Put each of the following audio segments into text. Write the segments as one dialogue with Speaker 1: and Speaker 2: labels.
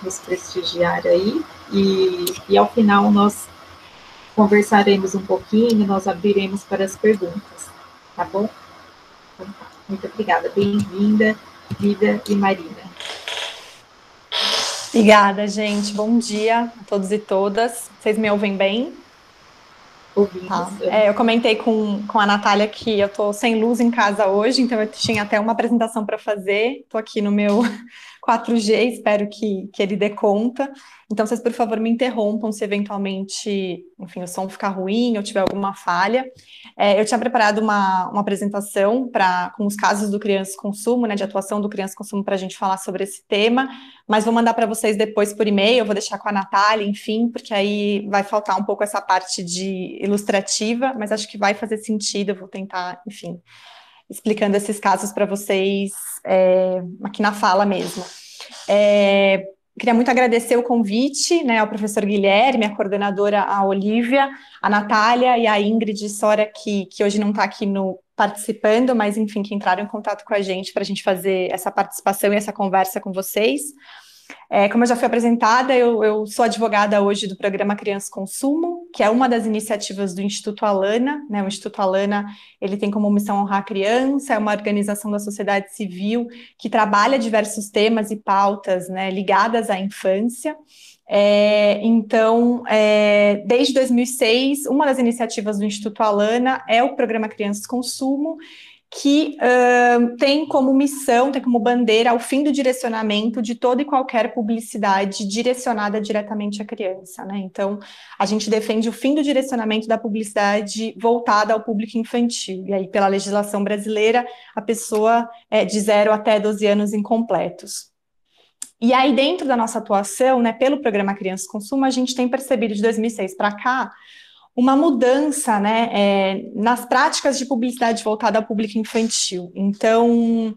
Speaker 1: nos prestigiar aí, e ao final nós conversaremos um pouquinho, nós abriremos para as perguntas, tá bom? Então, tá. Muito obrigada, bem-vinda, Lívia e Marina.
Speaker 2: Obrigada, gente. Bom dia a todos e todas. Vocês me ouvem bem?
Speaker 1: Ouvimos.
Speaker 2: Tá. Eu comentei com a Natália que eu tô sem luz em casa hoje, então eu tinha até uma apresentação para fazer. Tô aqui no meu 4G, espero que ele dê conta. Então, vocês, por favor, me interrompam se eventualmente, enfim, o som ficar ruim ou tiver alguma falha. Eu tinha preparado uma apresentação com os casos do criança consumo, né, de atuação do criança consumo para a gente falar sobre esse tema, mas vou mandar para vocês depois por e-mail, eu vou deixar com a Natália, enfim, porque aí vai faltar um pouco essa parte de ilustrativa, mas acho que vai fazer sentido, eu vou tentar, enfim, explicando esses casos para vocês aqui na fala mesmo. Queria muito agradecer o convite, né, ao professor Guilherme, a coordenadora, a Olívia, a Natália e a Ingrid Sora, que hoje não está aqui participando, mas enfim, que entraram em contato com a gente para a gente fazer essa participação e essa conversa com vocês. Como eu já fui apresentada, eu sou advogada hoje do programa Criança Consumo, que é uma das iniciativas do Instituto Alana, né? O Instituto Alana, ele tem como missão honrar a criança, é uma organização da sociedade civil que trabalha diversos temas e pautas, né, ligadas à infância. Então, desde 2006, uma das iniciativas do Instituto Alana é o programa Crianças Consumo, que tem como missão, tem como bandeira o fim do direcionamento de toda e qualquer publicidade direcionada diretamente à criança, né? Então, a gente defende o fim do direcionamento da publicidade voltada ao público infantil. E aí, pela legislação brasileira, a pessoa é de 0 até 12 anos incompletos. E aí, dentro da nossa atuação, né, pelo programa Criança Consumo, a gente tem percebido de 2006 para cá uma mudança, né, nas práticas de publicidade voltada ao público infantil. Então,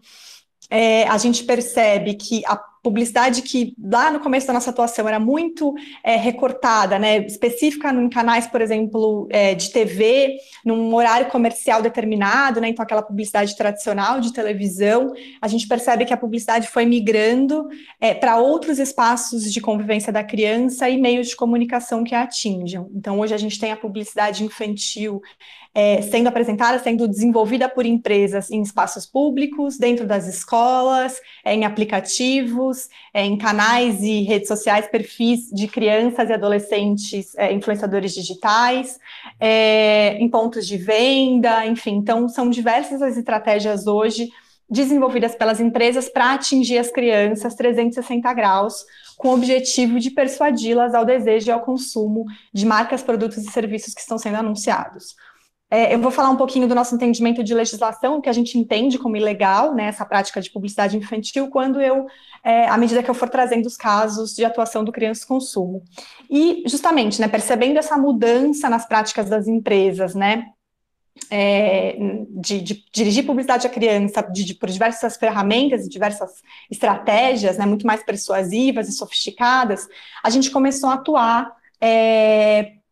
Speaker 2: a gente percebe que a publicidade que lá no começo da nossa atuação era muito recortada, né, específica em canais, por exemplo, de TV, num horário comercial determinado, né, então aquela publicidade tradicional de televisão, a gente percebe que a publicidade foi migrando para outros espaços de convivência da criança e meios de comunicação que a atinjam. Então, hoje a gente tem a publicidade infantil sendo apresentada, sendo desenvolvida por empresas em espaços públicos, dentro das escolas, em aplicativos, em canais e redes sociais, perfis de crianças e adolescentes influenciadores digitais, em pontos de venda, enfim. Então, são diversas as estratégias hoje desenvolvidas pelas empresas para atingir as crianças 360 graus, com o objetivo de persuadi-las ao desejo e ao consumo de marcas, produtos e serviços que estão sendo anunciados. Eu vou falar um pouquinho do nosso entendimento de legislação, que a gente entende como ilegal, né, essa prática de publicidade infantil, quando à medida que eu for trazendo os casos de atuação do criança consumo. E, justamente, né, percebendo essa mudança nas práticas das empresas, né, de dirigir publicidade à criança por diversas ferramentas e diversas estratégias, né, muito mais persuasivas e sofisticadas, a gente começou a atuar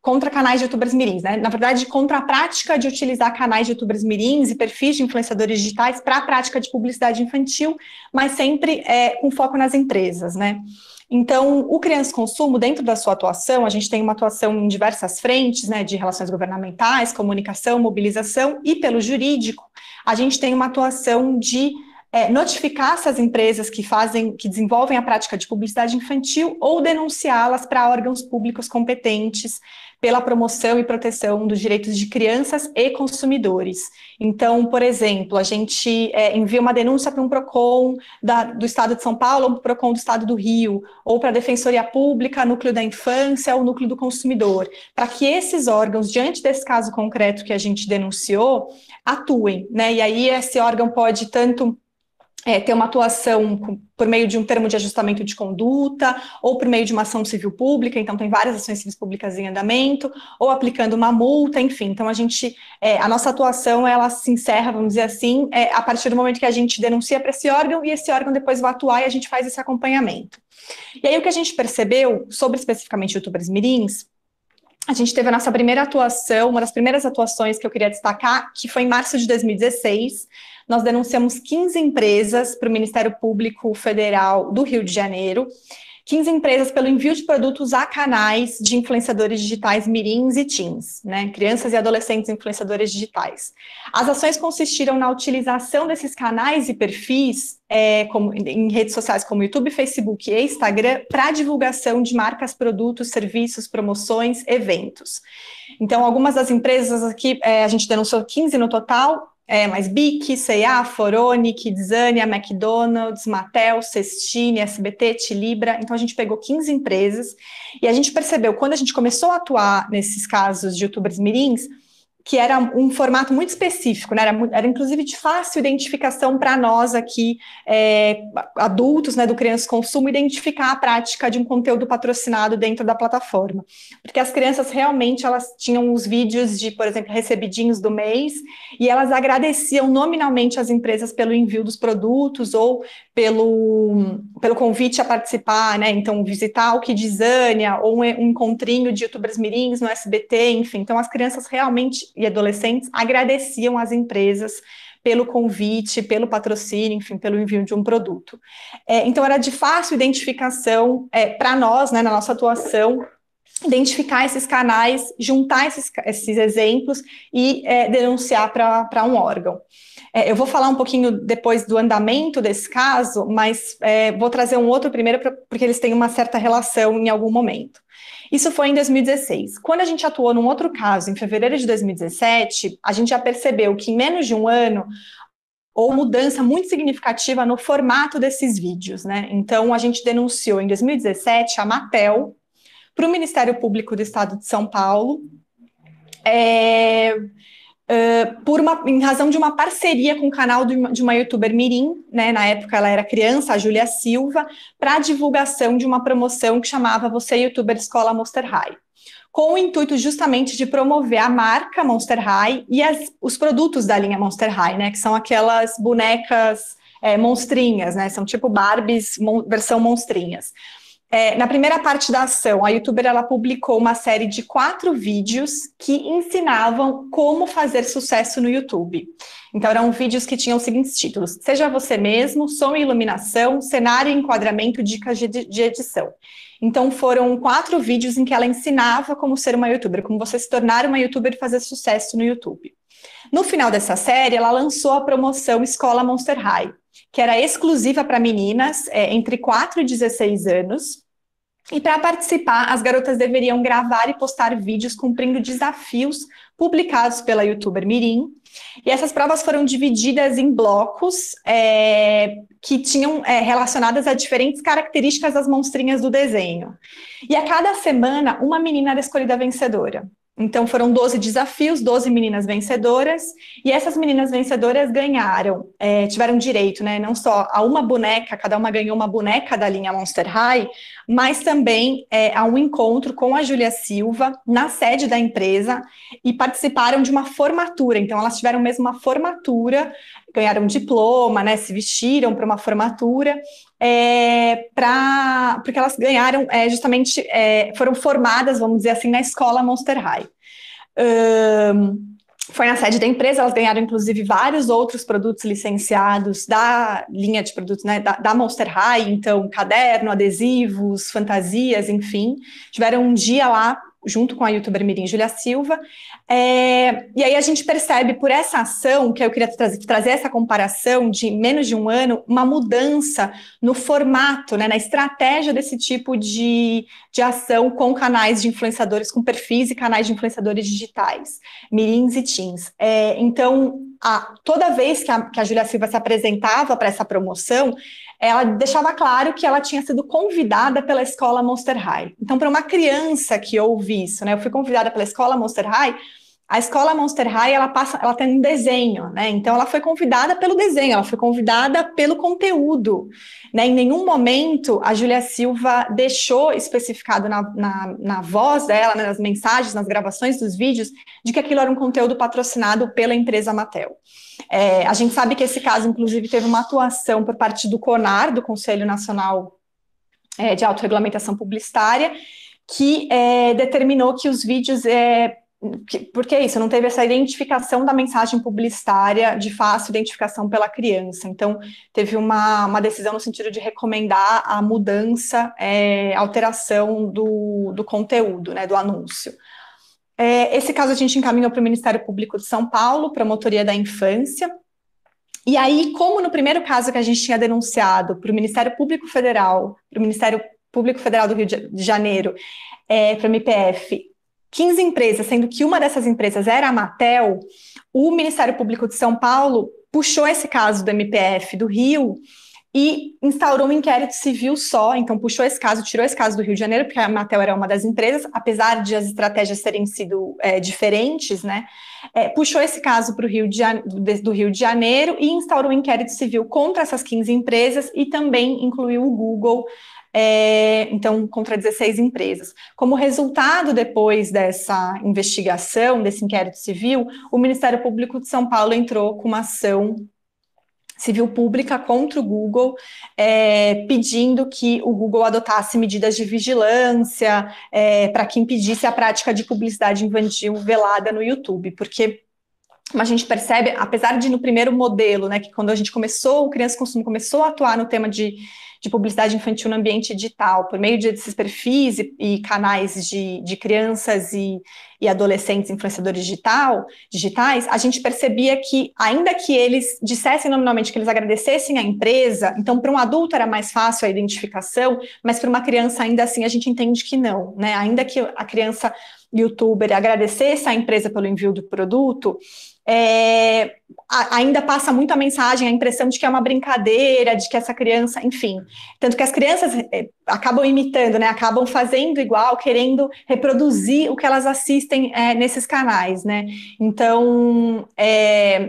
Speaker 2: contra canais de youtubers mirins, né? Na verdade, contra a prática de utilizar canais de youtubers mirins e perfis de influenciadores digitais para a prática de publicidade infantil, mas sempre com foco nas empresas, né? Então, o Criança Consumo, dentro da sua atuação, a gente tem uma atuação em diversas frentes, né, de relações governamentais, comunicação, mobilização, e pelo jurídico, a gente tem uma atuação de notificar essas empresas que desenvolvem a prática de publicidade infantil ou denunciá-las para órgãos públicos competentes pela promoção e proteção dos direitos de crianças e consumidores. Então, por exemplo, a gente envia uma denúncia para um PROCON do Estado de São Paulo ou para o PROCON do Estado do Rio, ou para a Defensoria Pública, Núcleo da Infância ou Núcleo do Consumidor, para que esses órgãos, diante desse caso concreto que a gente denunciou, atuem, né? E aí esse órgão pode tanto ter uma atuação por meio de um termo de ajustamento de conduta, ou por meio de uma ação civil pública, então tem várias ações civis públicas em andamento, ou aplicando uma multa, enfim. Então a nossa atuação, ela se encerra, vamos dizer assim, a partir do momento que a gente denuncia para esse órgão, e esse órgão depois vai atuar e a gente faz esse acompanhamento. E aí o que a gente percebeu, sobre especificamente youtubers mirins, a gente teve a nossa primeira atuação, uma das primeiras atuações que eu queria destacar, que foi em março de 2016, nós denunciamos 15 empresas para o Ministério Público Federal do Rio de Janeiro, 15 empresas pelo envio de produtos a canais de influenciadores digitais mirins e teens, né, crianças e adolescentes influenciadores digitais. As ações consistiram na utilização desses canais e perfis em redes sociais como YouTube, Facebook e Instagram para divulgação de marcas, produtos, serviços, promoções, eventos. Então, algumas das empresas aqui, a gente denunciou 15 no total, mas BIC, C&A, Foroni, Kidzania, McDonald's, Mattel, Cestine, SBT, Tilibra. Então, a gente pegou 15 empresas e a gente percebeu, quando a gente começou a atuar nesses casos de youtubers mirins, que era um formato muito específico, né? Era inclusive de fácil identificação para nós aqui, adultos, né, do Crianças Consumo, identificar a prática de um conteúdo patrocinado dentro da plataforma. Porque as crianças realmente, elas tinham os vídeos de, por exemplo, recebidinhos do mês, e elas agradeciam nominalmente as empresas pelo envio dos produtos ou pelo convite a participar, né? Então, visitar o Kidzania ou um encontrinho de youtubers mirins no SBT, enfim. Então, as crianças realmente e adolescentes agradeciam às empresas pelo convite, pelo patrocínio, enfim, pelo envio de um produto. Então, era de fácil identificação para nós, né, na nossa atuação, identificar esses canais, juntar esses exemplos e denunciar para um órgão. Eu vou falar um pouquinho depois do andamento desse caso, mas vou trazer um outro primeiro, porque eles têm uma certa relação em algum momento. Isso foi em 2016. Quando a gente atuou num outro caso, em fevereiro de 2017, a gente já percebeu que em menos de um ano houve mudança muito significativa no formato desses vídeos, né? Então, a gente denunciou em 2017 a Mattel para o Ministério Público do Estado de São Paulo, em razão de uma parceria com o canal de uma youtuber mirim, né, na época ela era criança, a Júlia Silva, para a divulgação de uma promoção que chamava Você Youtuber Escola Monster High, com o intuito justamente de promover a marca Monster High e os produtos da linha Monster High, né, que são aquelas bonecas monstrinhas, né, são tipo Barbies versão monstrinhas. Na primeira parte da ação, a youtuber ela publicou uma série de 4 vídeos que ensinavam como fazer sucesso no YouTube. Então, eram vídeos que tinham os seguintes títulos: Seja Você Mesmo, Som e Iluminação, Cenário e Enquadramento, Dicas de Edição. Então, foram 4 vídeos em que ela ensinava como ser uma youtuber, como você se tornar uma youtuber e fazer sucesso no YouTube. No final dessa série, ela lançou a promoção Escola Monster High, que era exclusiva para meninas entre 4 e 16 anos. E para participar, as garotas deveriam gravar e postar vídeos cumprindo desafios publicados pela youtuber mirim. E essas provas foram divididas em blocos que tinham relacionadas a diferentes características das monstrinhas do desenho. E a cada semana, uma menina era escolhida vencedora. Então, foram 12 desafios, 12 meninas vencedoras, e essas meninas vencedoras ganharam, tiveram direito, né, não só a uma boneca, cada uma ganhou uma boneca da linha Monster High, mas também a um encontro com a Júlia Silva, na sede da empresa, e participaram de uma formatura. Então, elas tiveram mesmo uma formatura, ganharam um diploma, né, se vestiram para uma formatura, porque elas ganharam justamente, foram formadas, vamos dizer assim, na escola Monster High. Foi na sede da empresa, elas ganharam inclusive vários outros produtos licenciados da linha de produtos, né, da Monster High, então caderno, adesivos, fantasias, enfim. Tiveram um dia lá junto com a youtuber mirim Júlia Silva, e aí a gente percebe por essa ação, que eu queria trazer essa comparação de menos de um ano, uma mudança no formato, né, na estratégia desse tipo de ação com canais de influenciadores, com perfis e canais de influenciadores digitais, mirins e teens. Então, toda vez que a Júlia Silva se apresentava para essa promoção, ela deixava claro que ela tinha sido convidada pela escola Monster High. Então, para uma criança que ouve isso, né, eu fui convidada pela escola Monster High, a escola Monster High, ela tem um desenho, né, então ela foi convidada pelo desenho, ela foi convidada pelo conteúdo, né, em nenhum momento a Júlia Silva deixou especificado na voz dela, né, nas mensagens, nas gravações dos vídeos, de que aquilo era um conteúdo patrocinado pela empresa Mattel. A gente sabe que esse caso, inclusive, teve uma atuação por parte do CONAR, do Conselho Nacional de Autorregulamentação Publicitária, que determinou que os vídeos porque é isso, não teve essa identificação da mensagem publicitária de fácil identificação pela criança. Então, teve uma decisão no sentido de recomendar a mudança, alteração do conteúdo, né, do anúncio. Esse caso a gente encaminhou para o Ministério Público de São Paulo, Promotoria da Infância. E aí, como no primeiro caso que a gente tinha denunciado para o Ministério Público Federal, para o Ministério Público Federal do Rio de Janeiro, para o MPF, 15 empresas, sendo que uma dessas empresas era a Anatel, o Ministério Público de São Paulo puxou esse caso do MPF do Rio e instaurou um inquérito civil só, então puxou esse caso, tirou esse caso do Rio de Janeiro, porque a Anatel era uma das empresas, apesar de as estratégias terem sido diferentes, né? Puxou esse caso para o do Rio de Janeiro e instaurou um inquérito civil contra essas 15 empresas e também incluiu o Google, então, contra 16 empresas. Como resultado, depois dessa investigação, desse inquérito civil, o Ministério Público de São Paulo entrou com uma ação civil pública contra o Google, pedindo que o Google adotasse medidas de vigilância para que impedisse a prática de publicidade infantil velada no YouTube, porque como a gente percebe, apesar de no primeiro modelo, né, que quando a gente o Criança Consumo começou a atuar no tema de publicidade infantil no ambiente digital, por meio desses perfis e canais de crianças e adolescentes influenciadores digitais, a gente percebia que, ainda que eles dissessem nominalmente que eles agradecessem à empresa, então para um adulto era mais fácil a identificação, mas para uma criança ainda assim a gente entende que não, né? Ainda que a criança youtuber agradecesse à empresa pelo envio do produto, ainda passa muito a mensagem, a impressão de que é uma brincadeira, de que essa criança, enfim, tanto que as crianças acabam imitando, né, acabam fazendo igual, querendo reproduzir o que elas assistem nesses canais, né, então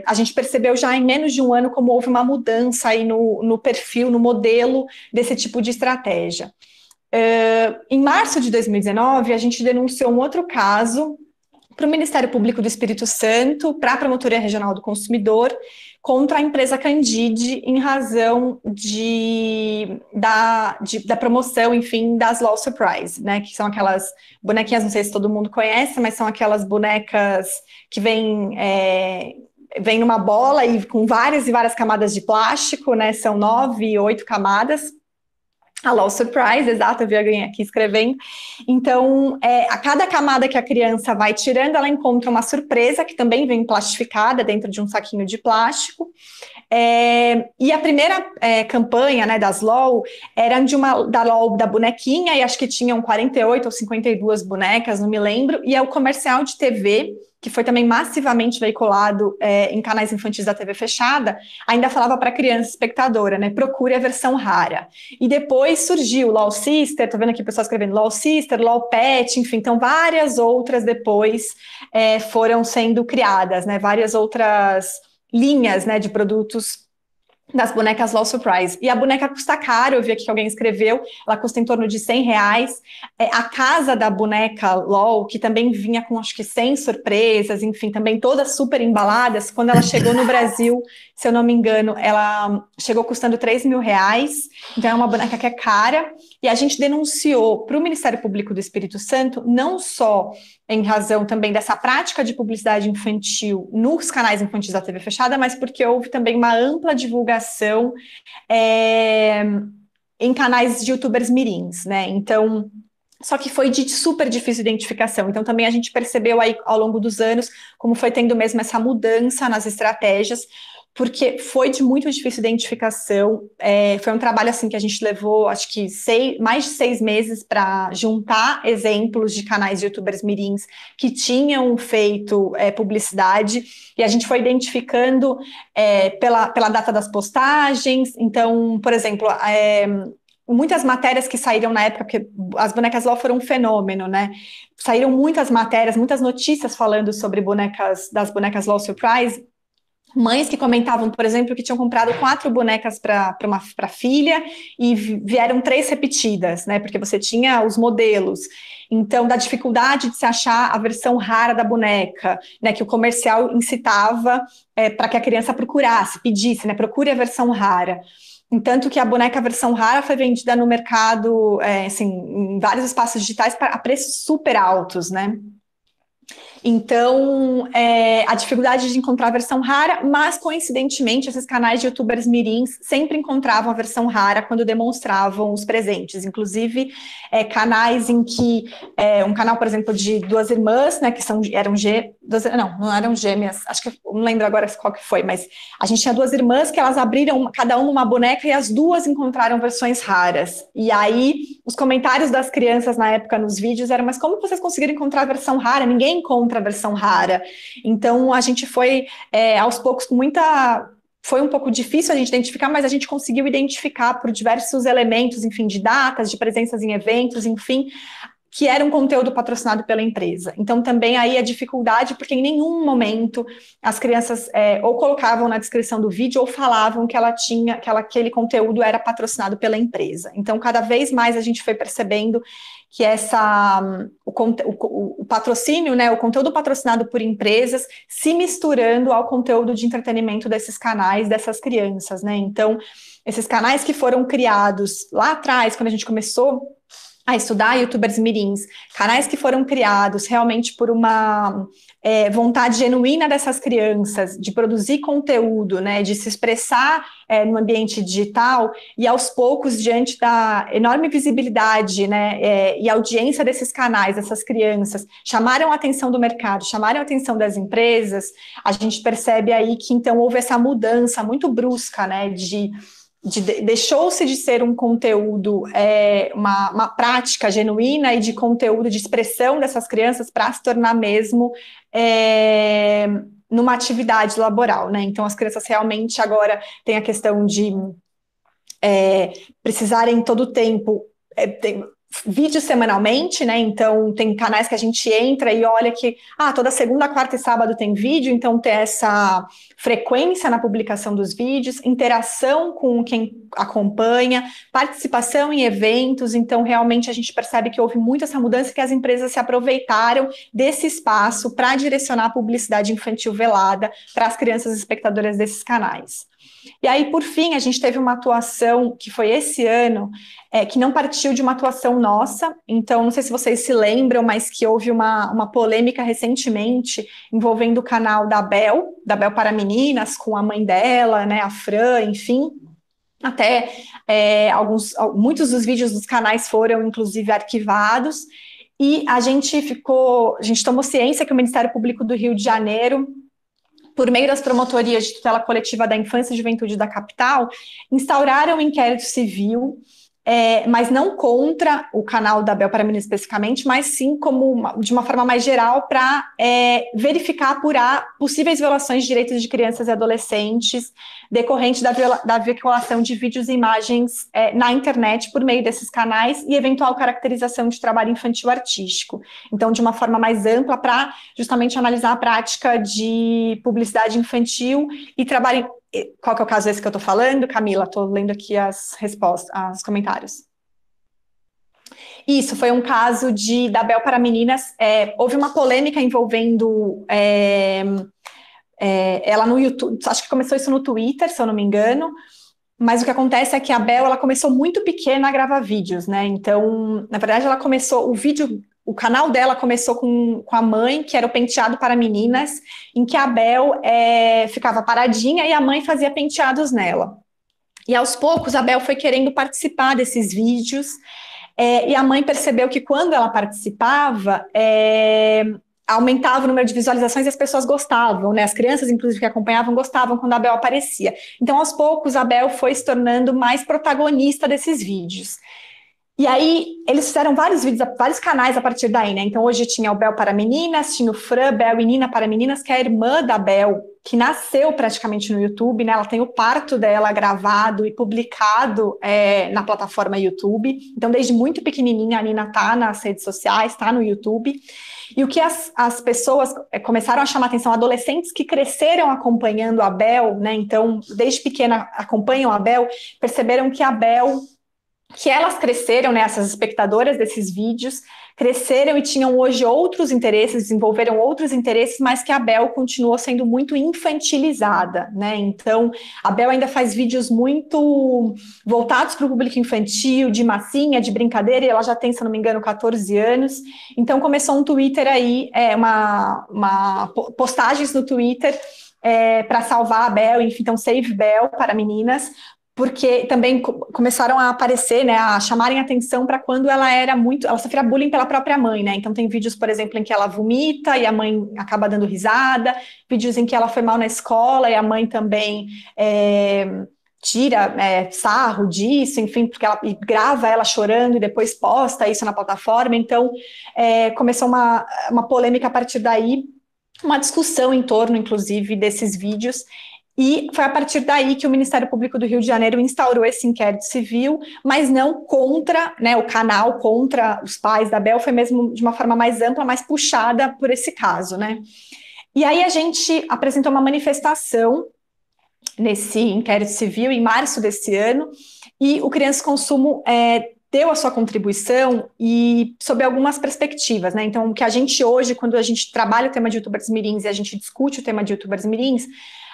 Speaker 2: a gente percebeu já em menos de um ano como houve uma mudança aí no perfil, no modelo desse tipo de estratégia. Em março de 2019, a gente denunciou um outro caso para o Ministério Público do Espírito Santo, para a Promotoria Regional do Consumidor, contra a empresa Candide, em razão da promoção, enfim, das Law Surprise, né, que são aquelas bonequinhas, não sei se todo mundo conhece, mas são aquelas bonecas que vêm numa bola e com várias e várias camadas de plástico, né, são 9, 8 camadas, a Law Surprise, exato, eu vi alguém aqui escrevendo. Então, a cada camada que a criança vai tirando, ela encontra uma surpresa, que também vem plastificada dentro de um saquinho de plástico. E a primeira campanha, né, das LOL era da LOL da bonequinha, e acho que tinham 48 ou 52 bonecas, não me lembro, e é o comercial de TV, que foi também massivamente veiculado em canais infantis da TV fechada, ainda falava para a criança espectadora, né, procure a versão rara. E depois surgiu LOL Sister, tô vendo aqui o pessoal escrevendo LOL Sister, LOL Pet, enfim, então várias outras depois foram sendo criadas, né, várias outras linhas, né, de produtos das bonecas LOL Surprise. E a boneca custa caro, eu vi aqui que alguém escreveu, ela custa em torno de R$100. A casa da boneca LOL, que também vinha com acho que 100 surpresas, enfim, também todas super embaladas, quando ela chegou no Brasil, se eu não me engano, ela chegou custando R$3.000, então é uma boneca que é cara, e a gente denunciou para o Ministério Público do Espírito Santo, não só em razão também dessa prática de publicidade infantil nos canais infantis da TV fechada, mas porque houve também uma ampla divulgação em canais de youtubers mirins, né? Então, só que foi de super difícil identificação. Então, também a gente percebeu aí ao longo dos anos como foi tendo mesmo essa mudança nas estratégias, porque foi de muito difícil identificação, foi um trabalho assim que a gente levou, acho que mais de 6 meses para juntar exemplos de canais de youtubers mirins que tinham feito publicidade, e a gente foi identificando pela data das postagens. Então, por exemplo, muitas matérias que saíram na época, porque as bonecas LOL foram um fenômeno, né? Saíram muitas matérias, muitas notícias falando sobre das bonecas LOL Surprise. Mães que comentavam, por exemplo, que tinham comprado 4 bonecas para a filha e vieram 3 repetidas, né? Porque você tinha os modelos. Então, da dificuldade de se achar a versão rara da boneca, né? Que o comercial incitava para que a criança procurasse, pedisse, né? Procure a versão rara. Entanto que a boneca versão rara foi vendida no mercado, assim, em vários espaços digitais a preços super altos, né? Então, a dificuldade de encontrar a versão rara, mas coincidentemente esses canais de youtubers mirins sempre encontravam a versão rara quando demonstravam os presentes, inclusive canais em que, um canal, por exemplo, de duas irmãs, né, que não eram gêmeas, acho que não lembro agora qual que foi, mas a gente tinha duas irmãs que elas abriram cada uma boneca e as duas encontraram versões raras. E aí, os comentários das crianças na época nos vídeos eram, mas como vocês conseguiram encontrar a versão rara? Ninguém encontra a versão rara. Então, a gente foi, aos poucos, foi um pouco difícil a gente identificar, mas a gente conseguiu identificar por diversos elementos, enfim, de datas, de presenças em eventos, enfim, que era um conteúdo patrocinado pela empresa. Então, também aí a dificuldade, porque em nenhum momento as crianças ou colocavam na descrição do vídeo ou falavam que aquele conteúdo era patrocinado pela empresa. Então, cada vez mais a gente foi percebendo que o patrocínio, né, o conteúdo patrocinado por empresas se misturando ao conteúdo de entretenimento desses canais, dessas crianças, né? Então, esses canais que foram criados lá atrás, quando a gente começou a estudar youtubers mirins, canais que foram criados realmente por uma vontade genuína dessas crianças de produzir conteúdo, né, de se expressar no ambiente digital, e aos poucos, diante da enorme visibilidade, né, e audiência desses canais, dessas crianças, chamaram a atenção do mercado, chamaram a atenção das empresas, a gente percebe aí que então houve essa mudança muito brusca, né, deixou-se de ser um conteúdo, uma prática genuína e de conteúdo de expressão dessas crianças para se tornar mesmo numa atividade laboral, né? Então, as crianças realmente agora têm a questão de precisarem todo o tempo vídeos semanalmente, né? Então tem canais que a gente entra e olha que toda segunda, quarta e sábado tem vídeo, então ter essa frequência na publicação dos vídeos, interação com quem acompanha, participação em eventos. Então realmente a gente percebe que houve muito essa mudança, que as empresas se aproveitaram desse espaço para direcionar a publicidade infantil velada para as crianças espectadoras desses canais. E aí, por fim, a gente teve uma atuação que foi esse ano, que não partiu de uma atuação nossa. Então, não sei se vocês se lembram, mas que houve uma polêmica recentemente envolvendo o canal da Bel para Meninas, com a mãe dela, né, a Fran, enfim. Até muitos dos vídeos dos canais foram, inclusive, arquivados. E a gente tomou ciência que o Ministério Público do Rio de Janeiro, por meio das promotorias de tutela coletiva da infância e juventude da capital, instauraram um inquérito civil, mas não contra o canal da Bel para Meninas especificamente, mas sim de uma forma mais geral para verificar, apurar possíveis violações de direitos de crianças e adolescentes decorrente da veiculação de vídeos e imagens na internet por meio desses canais e eventual caracterização de trabalho infantil artístico. Então, de uma forma mais ampla, para justamente analisar a prática de publicidade infantil e trabalho. Qual que é o caso esse que eu estou falando, Camila? Estou lendo aqui as respostas, os comentários. Isso, foi um caso da Bel para Meninas. Houve uma polêmica envolvendo ela no YouTube, acho que começou isso no Twitter, se eu não me engano, mas o que acontece é que a Bel, ela começou muito pequena a gravar vídeos, né? Então, na verdade, ela começou, o canal dela começou com a mãe, que era o Penteado para Meninas, em que a Bel ficava paradinha e a mãe fazia penteados nela. E aos poucos a Bel foi querendo participar desses vídeos, e a mãe percebeu que quando ela participava, aumentava o número de visualizações e as pessoas gostavam, né? As crianças, inclusive, que acompanhavam, gostavam quando a Bel aparecia. Então, aos poucos, a Bel foi se tornando mais protagonista desses vídeos. E aí, eles fizeram vários vídeos, vários canais a partir daí, né? Então, hoje tinha o Bel para Meninas, tinha o Fran, Bel e Nina para Meninas, que é a irmã da Bel, que nasceu praticamente no YouTube, né? Ela tem o parto dela gravado e publicado na plataforma YouTube. Então, desde muito pequenininha, a Nina está nas redes sociais, está no YouTube. E o que as pessoas começaram a chamar atenção, adolescentes que cresceram acompanhando a Bel, né? Então, desde pequena acompanham a Bel, perceberam que a Bel que elas cresceram, né, essas espectadoras desses vídeos, cresceram e tinham hoje outros interesses, desenvolveram outros interesses, mas que a Bel continuou sendo muito infantilizada, né? Então, a Bel ainda faz vídeos muito voltados para o público infantil, de massinha, de brincadeira, e ela já tem, se não me engano, 14 anos. Então, começou um Twitter aí, postagens no Twitter para salvar a Bel, enfim, então Save Bel para meninas, porque também começaram a aparecer, né, a chamarem atenção para quando ela sofria bullying pela própria mãe, né, então tem vídeos, por exemplo, em que ela vomita e a mãe acaba dando risada, vídeos em que ela foi mal na escola e a mãe também tira sarro disso, enfim, porque ela grava ela chorando e depois posta isso na plataforma, então começou uma polêmica a partir daí, uma discussão em torno, inclusive, desses vídeos. E foi a partir daí que o Ministério Público do Rio de Janeiro instaurou esse inquérito civil, mas não contra, né, o canal, contra os pais da Bel, foi mesmo de uma forma mais ampla, mais puxada por esse caso, né? E aí a gente apresentou uma manifestação nesse inquérito civil em março desse ano, e o Criança Consumo deu a sua contribuição e sob algumas perspectivas, né? Então, o que a gente hoje, quando a gente trabalha o tema de youtubers mirins e a gente discute o tema de youtubers mirins,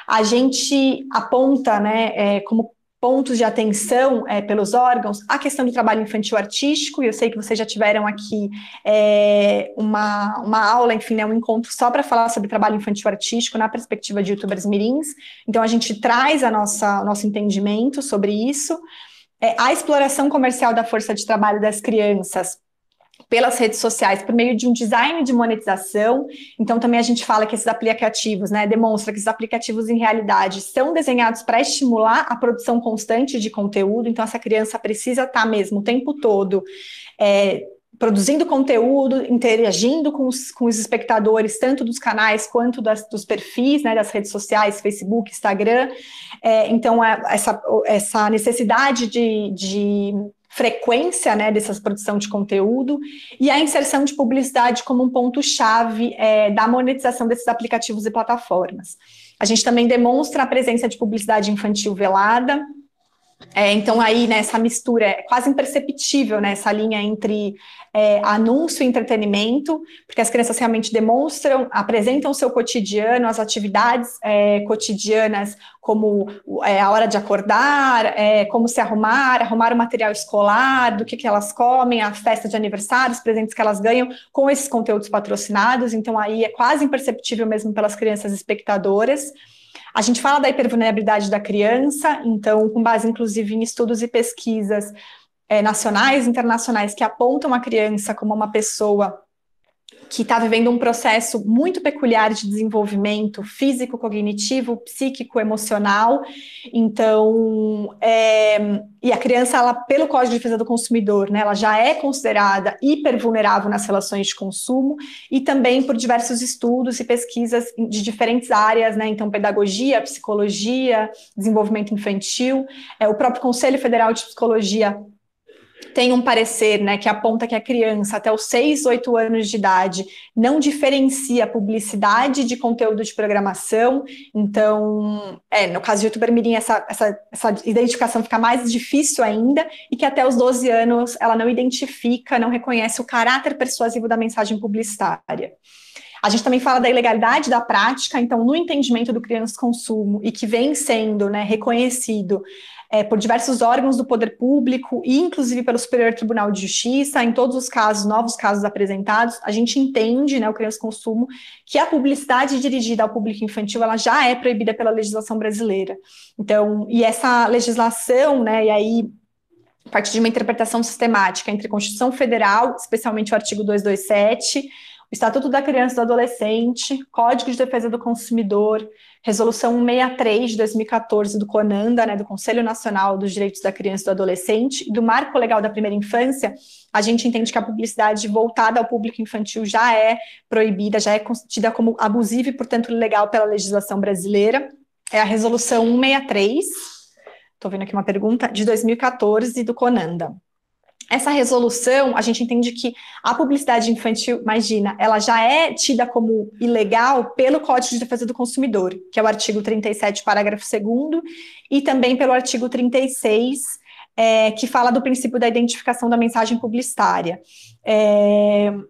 Speaker 2: a gente aponta, né, como pontos de atenção pelos órgãos a questão do trabalho infantil artístico, e eu sei que vocês já tiveram aqui uma aula, enfim, né, um encontro só para falar sobre trabalho infantil artístico na perspectiva de youtubers mirins, então a gente traz o nosso entendimento sobre isso, a exploração comercial da força de trabalho das crianças pelas redes sociais, por meio de um design de monetização. Então, também a gente fala que esses aplicativos, né, demonstra que esses aplicativos, em realidade, são desenhados para estimular a produção constante de conteúdo. Então, essa criança precisa estar mesmo o tempo todo produzindo conteúdo, interagindo com os espectadores, tanto dos canais quanto dos perfis, né, das redes sociais, Facebook, Instagram. Então, essa necessidade de frequência, né, dessa produção de conteúdo, e a inserção de publicidade como um ponto-chave da monetização desses aplicativos e plataformas. A gente também demonstra a presença de publicidade infantil velada. Então, aí, né, essa mistura é quase imperceptível, né, essa linha entre anúncio e entretenimento, porque as crianças realmente apresentam o seu cotidiano, as atividades cotidianas, como a hora de acordar, como se arrumar o material escolar, do que elas comem, a festa de aniversário, os presentes que elas ganham, com esses conteúdos patrocinados. Então, aí é quase imperceptível mesmo pelas crianças espectadoras. A gente fala da hipervulnerabilidade da criança, então, com base, inclusive, em estudos e pesquisas nacionais e internacionais que apontam a criança como uma pessoa que está vivendo um processo muito peculiar de desenvolvimento físico, cognitivo, psíquico, emocional. Então, e a criança, ela, pelo Código de Defesa do Consumidor, né, ela já é considerada hipervulnerável nas relações de consumo, e também por diversos estudos e pesquisas de diferentes áreas, né, então pedagogia, psicologia, desenvolvimento infantil, o próprio Conselho Federal de Psicologia tem um parecer, né, que aponta que a criança até os 6, 8 anos de idade não diferencia publicidade de conteúdo de programação. Então, no caso de youtuber mirim, essa identificação fica mais difícil ainda, e que até os 12 anos ela não identifica, não reconhece o caráter persuasivo da mensagem publicitária. A gente também fala da ilegalidade da prática, então, no entendimento do criança consumo, e que vem sendo, né, reconhecido por diversos órgãos do poder público e, inclusive, pelo Superior Tribunal de Justiça, em todos os casos, novos casos apresentados, a gente entende, né, o criança consumo, que a publicidade dirigida ao público infantil, ela já é proibida pela legislação brasileira. Então, e essa legislação, né, e aí, a partir de uma interpretação sistemática entre a Constituição Federal, especialmente o artigo 227, o Estatuto da Criança e do Adolescente, Código de Defesa do Consumidor, Resolução 163 de 2014 do CONANDA, né, do Conselho Nacional dos Direitos da Criança e do Adolescente, e do Marco Legal da Primeira Infância, a gente entende que a publicidade voltada ao público infantil já é proibida, já é constituída como abusiva e, portanto, ilegal pela legislação brasileira. É a Resolução 163, estou vendo aqui uma pergunta, de 2014 do CONANDA. Essa resolução, a gente entende que a publicidade infantil, imagina, ela já é tida como ilegal pelo Código de Defesa do Consumidor, que é o artigo 37, parágrafo 2º, e também pelo artigo 36 que fala do princípio da identificação da mensagem publicitária.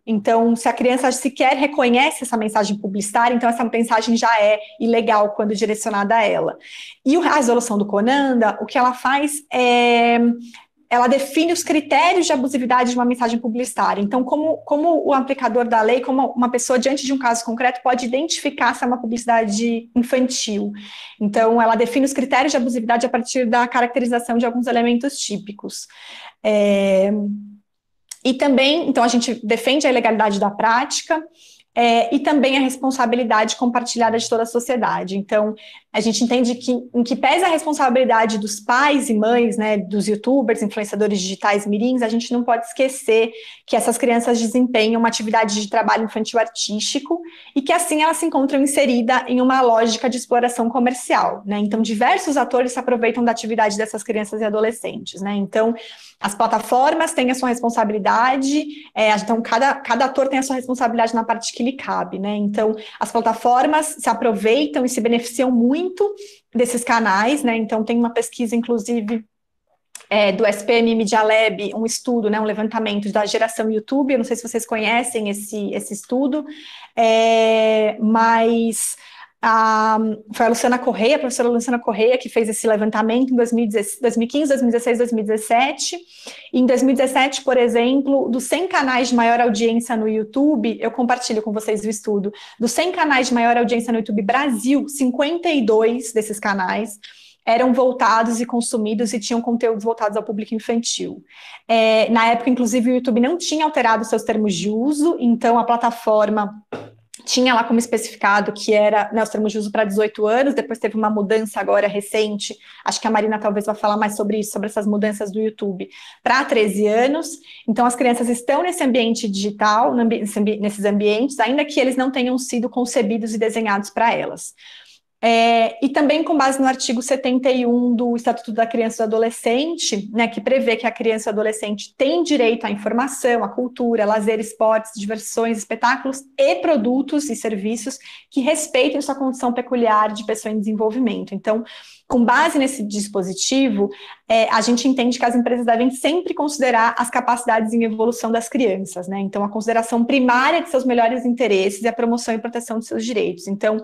Speaker 2: Então, se a criança sequer reconhece essa mensagem publicitária, então essa mensagem já é ilegal quando direcionada a ela. E a resolução do CONANDA, o que ela faz ela define os critérios de abusividade de uma mensagem publicitária. Então, como o aplicador da lei, como uma pessoa diante de um caso concreto pode identificar se é uma publicidade infantil. Então, ela define os critérios de abusividade a partir da caracterização de alguns elementos típicos. E também, então, a gente defende a ilegalidade da prática, e também a responsabilidade compartilhada de toda a sociedade. Então, a gente entende que, em que pese a responsabilidade dos pais e mães, né, dos youtubers, influenciadores digitais mirins, a gente não pode esquecer que essas crianças desempenham uma atividade de trabalho infantil artístico e que, assim, elas se encontram inseridas em uma lógica de exploração comercial, né? Então, diversos atores se aproveitam da atividade dessas crianças e adolescentes, né? Então, as plataformas têm a sua responsabilidade, então cada ator tem a sua responsabilidade na parte que lhe cabe, né? Então, as plataformas se aproveitam e se beneficiam muito desses canais, né? Então, tem uma pesquisa, inclusive, do SPM Media Lab, um estudo, né, um levantamento da geração YouTube, eu não sei se vocês conhecem esse estudo, mas foi a Luciana Correia, a professora Luciana Correia, que fez esse levantamento em 2015, 2016, 2017. E em 2017, por exemplo, dos 100 canais de maior audiência no YouTube, eu compartilho com vocês o estudo, dos 100 canais de maior audiência no YouTube Brasil, 52 desses canais eram voltados e consumidos e tinham conteúdos voltados ao público infantil. Na época, inclusive, o YouTube não tinha alterado seus termos de uso, então a plataforma tinha lá como especificado que era, né, os termos de uso para 18 anos, depois teve uma mudança agora recente, acho que a Marina talvez vai falar mais sobre isso, sobre essas mudanças do YouTube, para 13 anos, então as crianças estão nesse ambiente digital, nesses ambientes, ainda que eles não tenham sido concebidos e desenhados para elas. E também com base no artigo 71 do Estatuto da Criança e do Adolescente, né, que prevê que a criança e o adolescente tem direito à informação, à cultura, lazer, esportes, diversões, espetáculos e produtos e serviços que respeitem sua condição peculiar de pessoa em desenvolvimento. Então, com base nesse dispositivo, a gente entende que as empresas devem sempre considerar as capacidades em evolução das crianças, né? Então, a consideração primária de seus melhores interesses e a promoção e proteção de seus direitos. Então,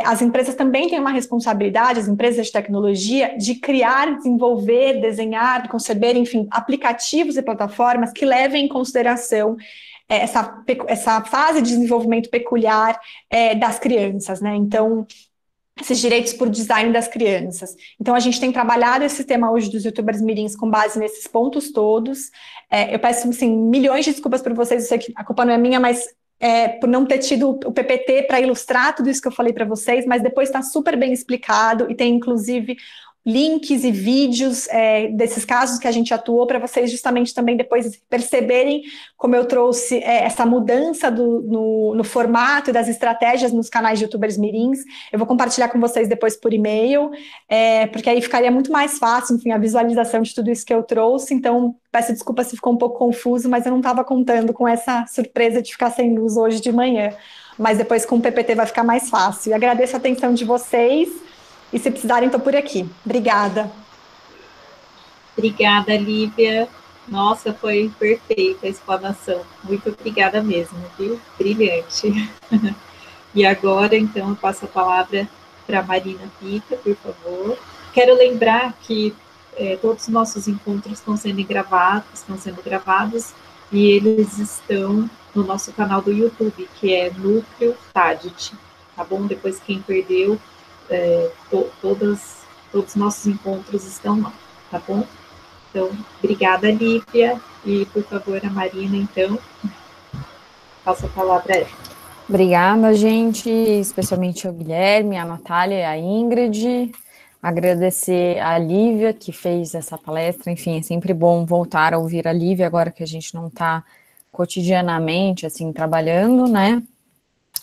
Speaker 2: as empresas também têm uma responsabilidade, as empresas de tecnologia, de criar, desenvolver, desenhar, conceber, enfim, aplicativos e plataformas que levem em consideração essa fase de desenvolvimento peculiar das crianças, né? Então, esses direitos por design das crianças. Então, a gente tem trabalhado esse tema hoje dos youtubers mirins com base nesses pontos todos. Eu peço, assim, milhões de desculpas por vocês, eu sei que a culpa não é minha, mas por não ter tido o PPT para ilustrar tudo isso que eu falei para vocês, mas depois está super bem explicado e tem, inclusive, links e vídeos desses casos que a gente atuou para vocês justamente também depois perceberem como eu trouxe essa mudança no formato e das estratégias nos canais de youtubers mirins. Eu vou compartilhar com vocês depois por e-mail, porque aí ficaria muito mais fácil, enfim, a visualização de tudo isso que eu trouxe. Então, peço desculpa se ficou um pouco confuso, mas eu não estava contando com essa surpresa de ficar sem luz hoje de manhã. Mas depois com o PPT vai ficar mais fácil. E agradeço a atenção de vocês. E se precisarem, estou por aqui. Obrigada.
Speaker 1: Obrigada, Lívia. Nossa, foi perfeita a explanação. Muito obrigada mesmo, viu? Brilhante. E agora, então, eu passo a palavra para a Marina Pica, por favor. Quero lembrar que todos os nossos encontros estão sendo gravados e eles estão no nosso canal do YouTube, que é Núcleo Tadit, tá bom? Depois, quem perdeu, todos os nossos encontros estão lá, tá bom? Então, obrigada, Lívia, e, por favor, a Marina, então, passo a palavra a ela.
Speaker 3: Obrigada, gente, especialmente ao Guilherme, a Natália e a Ingrid, agradecer a Lívia, que fez essa palestra, enfim, é sempre bom voltar a ouvir a Lívia, agora que a gente não está cotidianamente, assim, trabalhando, né,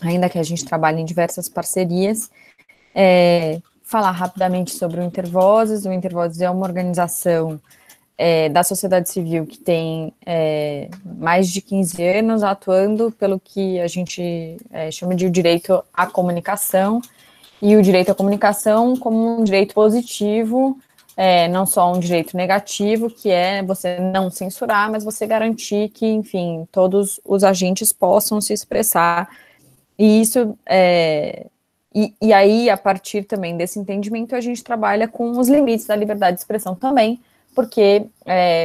Speaker 3: ainda que a gente trabalhe em diversas parcerias. Falar rapidamente sobre o Intervozes. O Intervozes é uma organização da sociedade civil que tem mais de 15 anos atuando pelo que a gente chama de direito à comunicação, e o direito à comunicação como um direito positivo não só um direito negativo, que é você não censurar, mas você garantir que, enfim, todos os agentes possam se expressar. E isso, e aí, a partir também desse entendimento, a gente trabalha com os limites da liberdade de expressão também, porque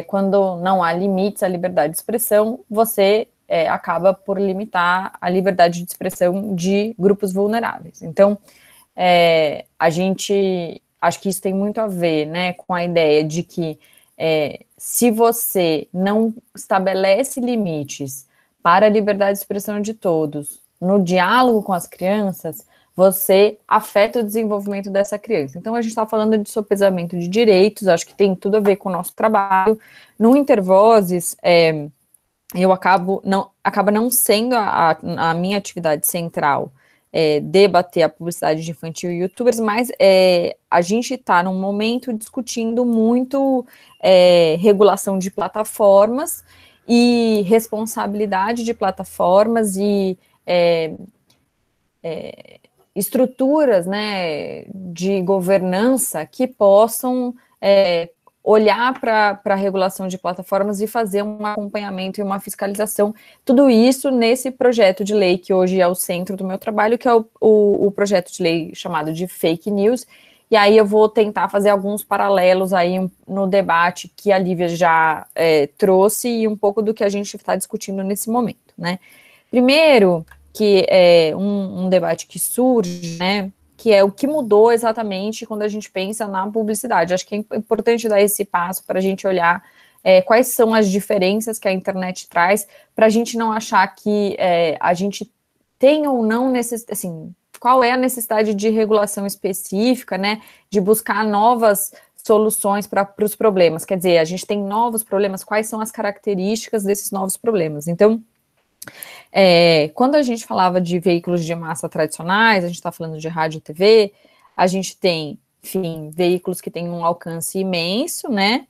Speaker 3: quando não há limites à liberdade de expressão, você acaba por limitar a liberdade de expressão de grupos vulneráveis. Então, acho que isso tem muito a ver, né, com a ideia de que se você não estabelece limites para a liberdade de expressão de todos, no diálogo com as crianças, você afeta o desenvolvimento dessa criança. Então, a gente está falando de sopesamento de direitos, acho que tem tudo a ver com o nosso trabalho. No Intervozes, acaba não sendo a minha atividade central debater a publicidade de infantil e youtubers, mas a gente está num momento discutindo muito regulação de plataformas e responsabilidade de plataformas e estruturas, né, de governança que possam olhar para a regulação de plataformas e fazer um acompanhamento e uma fiscalização, tudo isso nesse projeto de lei que hoje é o centro do meu trabalho, que é o projeto de lei chamado de Fake News, e aí eu vou tentar fazer alguns paralelos aí no debate que a Lívia já trouxe e um pouco do que a gente está discutindo nesse momento, né. Primeiro, que é um debate que surge, né, que é o que mudou exatamente quando a gente pensa na publicidade. Acho que é importante dar esse passo para a gente olhar quais são as diferenças que a internet traz, para a gente não achar que a gente tem ou não assim, qual é a necessidade de regulação específica, né, de buscar novas soluções para os problemas. Quer dizer, a gente tem novos problemas, quais são as características desses novos problemas? Então, quando a gente falava de veículos de massa tradicionais, a gente está falando de rádio e TV, a gente tem, enfim, veículos que têm um alcance imenso, né,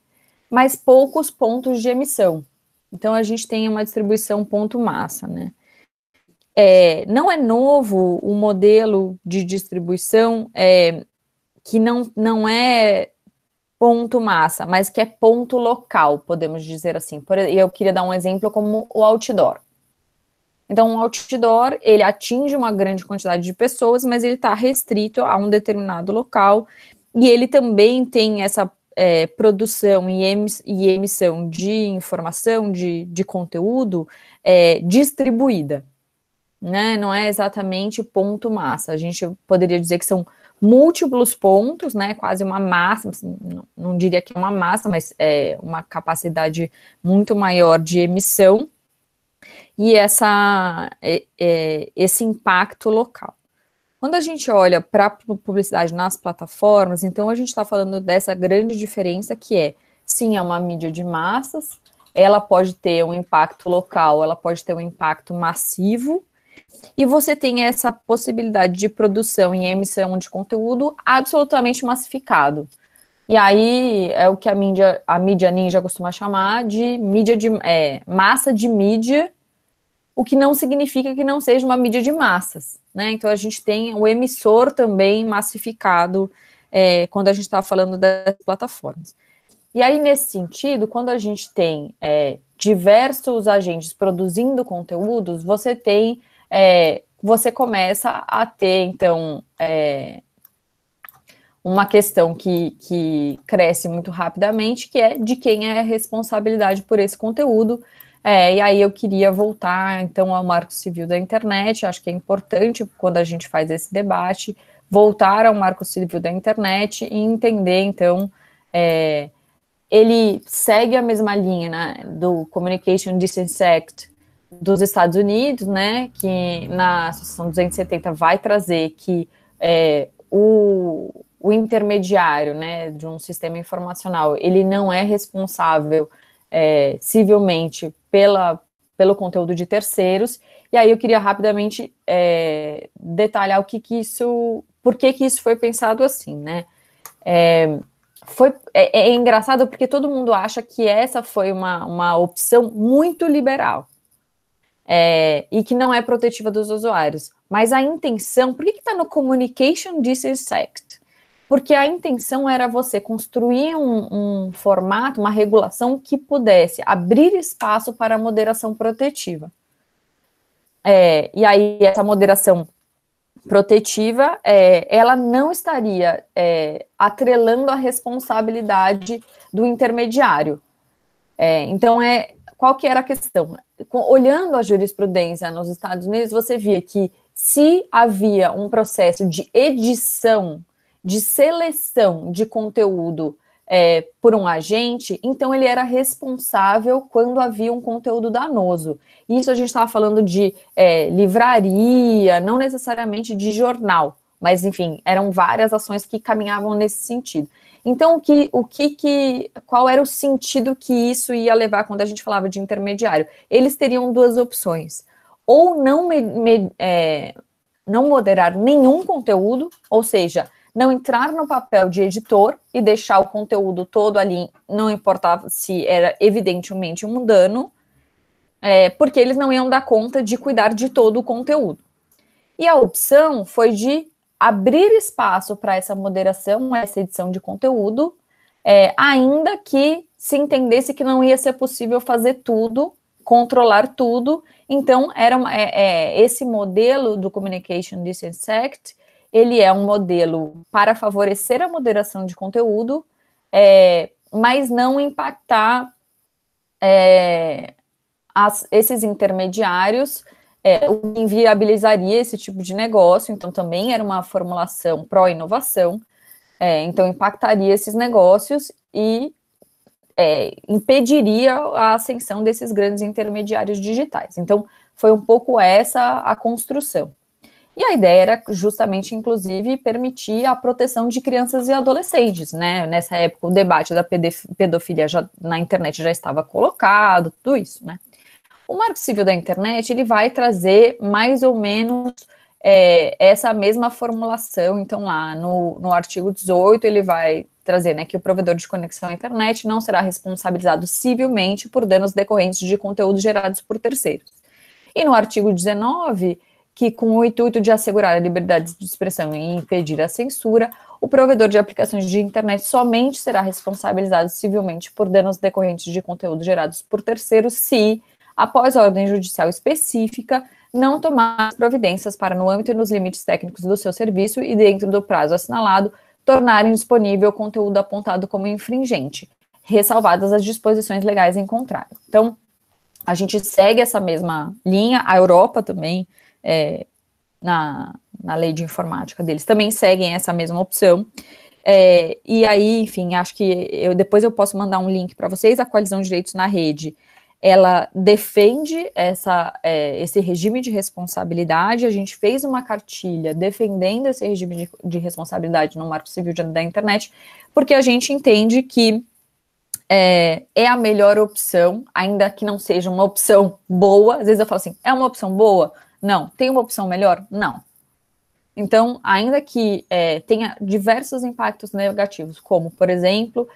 Speaker 3: mas poucos pontos de emissão. Então, a gente tem uma distribuição ponto-massa, né. Não é novo o modelo de distribuição que não é ponto-massa, mas que é ponto local, podemos dizer assim. E eu queria dar um exemplo como o outdoor. Então, um outdoor, ele atinge uma grande quantidade de pessoas, mas ele está restrito a um determinado local, e ele também tem essa produção e emissão de informação, de conteúdo distribuída, né? Não é exatamente ponto massa, a gente poderia dizer que são múltiplos pontos, né? Quase uma massa, não diria que é uma massa, mas uma capacidade muito maior de emissão, e esse impacto local. Quando a gente olha para a publicidade nas plataformas, então a gente está falando dessa grande diferença que sim, é uma mídia de massas, ela pode ter um impacto local, ela pode ter um impacto massivo, e você tem essa possibilidade de produção e emissão de conteúdo absolutamente massificado. E aí é o que a mídia ninja costuma chamar de massa de mídia, o que não significa que não seja uma mídia de massas, né? Então, a gente tem o emissor também massificado quando a gente está falando das plataformas. E aí, nesse sentido, quando a gente tem diversos agentes produzindo conteúdos, você começa a ter, então, uma questão que cresce muito rapidamente, que é de quem é a responsabilidade por esse conteúdo. E aí eu queria voltar, então, ao Marco Civil da Internet. Acho que é importante, quando a gente faz esse debate, voltar ao Marco Civil da Internet e entender, então, ele segue a mesma linha, né, do Communication Decency Act dos Estados Unidos, né, que na Associação 270 vai trazer que o intermediário, né, de um sistema informacional, ele não é responsável civilmente pelo conteúdo de terceiros. E aí eu queria rapidamente detalhar por que isso foi pensado assim, né? É engraçado porque todo mundo acha que essa foi uma opção muito liberal e que não é protetiva dos usuários. Mas a intenção, por que está no Communication Decency Act? porque a intenção era você construir um formato, uma regulação que pudesse abrir espaço para a moderação protetiva. E aí, essa moderação protetiva, ela não estaria atrelando a responsabilidade do intermediário. Então, qual que era a questão? Olhando a jurisprudência nos Estados Unidos, você via que se havia um processo de edição, de seleção de conteúdo por um agente, então ele era responsável quando havia um conteúdo danoso. Isso a gente estava falando de livraria, não necessariamente de jornal, mas enfim, eram várias ações que caminhavam nesse sentido. Então, qual era o sentido que isso ia levar quando a gente falava de intermediário? Eles teriam duas opções: ou não moderar nenhum conteúdo, ou seja, não entrar no papel de editor e deixar o conteúdo todo ali, não importava se era evidentemente um dano, porque eles não iam dar conta de cuidar de todo o conteúdo. E a opção foi de abrir espaço para essa moderação, essa edição de conteúdo, ainda que se entendesse que não ia ser possível fazer tudo, controlar tudo. Então, esse modelo do Communication Decency Act, ele é um modelo para favorecer a moderação de conteúdo, mas não impactar esses intermediários, o que inviabilizaria esse tipo de negócio. Então, também era uma formulação pró-inovação, então impactaria esses negócios e impediria a ascensão desses grandes intermediários digitais. Então, foi um pouco essa a construção. E a ideia era justamente, inclusive, permitir a proteção de crianças e adolescentes, né? Nessa época, o debate da pedofilia na internet já estava colocado, tudo isso, né? O Marco Civil da Internet, ele vai trazer mais ou menos essa mesma formulação. Então, lá no artigo 18, ele vai trazer, né, que o provedor de conexão à internet não será responsabilizado civilmente por danos decorrentes de conteúdos gerados por terceiros. E no artigo 19, que com o intuito de assegurar a liberdade de expressão e impedir a censura, o provedor de aplicações de internet somente será responsabilizado civilmente por danos decorrentes de conteúdos gerados por terceiros se, após a ordem judicial específica, não tomar providências para, no âmbito e nos limites técnicos do seu serviço e dentro do prazo assinalado, tornarem disponível o conteúdo apontado como infringente, ressalvadas as disposições legais em contrário. Então, a gente segue essa mesma linha, a Europa também, na lei de informática deles, também seguem essa mesma opção. E aí, enfim, acho que depois eu posso mandar um link para vocês. A Coalizão de Direitos na Rede, ela defende esse regime de responsabilidade. A gente fez uma cartilha defendendo esse regime de responsabilidade no Marco Civil da Internet, porque a gente entende que é a melhor opção, ainda que não seja uma opção boa. Às vezes eu falo assim, é uma opção boa? Não. Tem uma opção melhor? Não. Então, ainda que tenha diversos impactos negativos, como, por exemplo,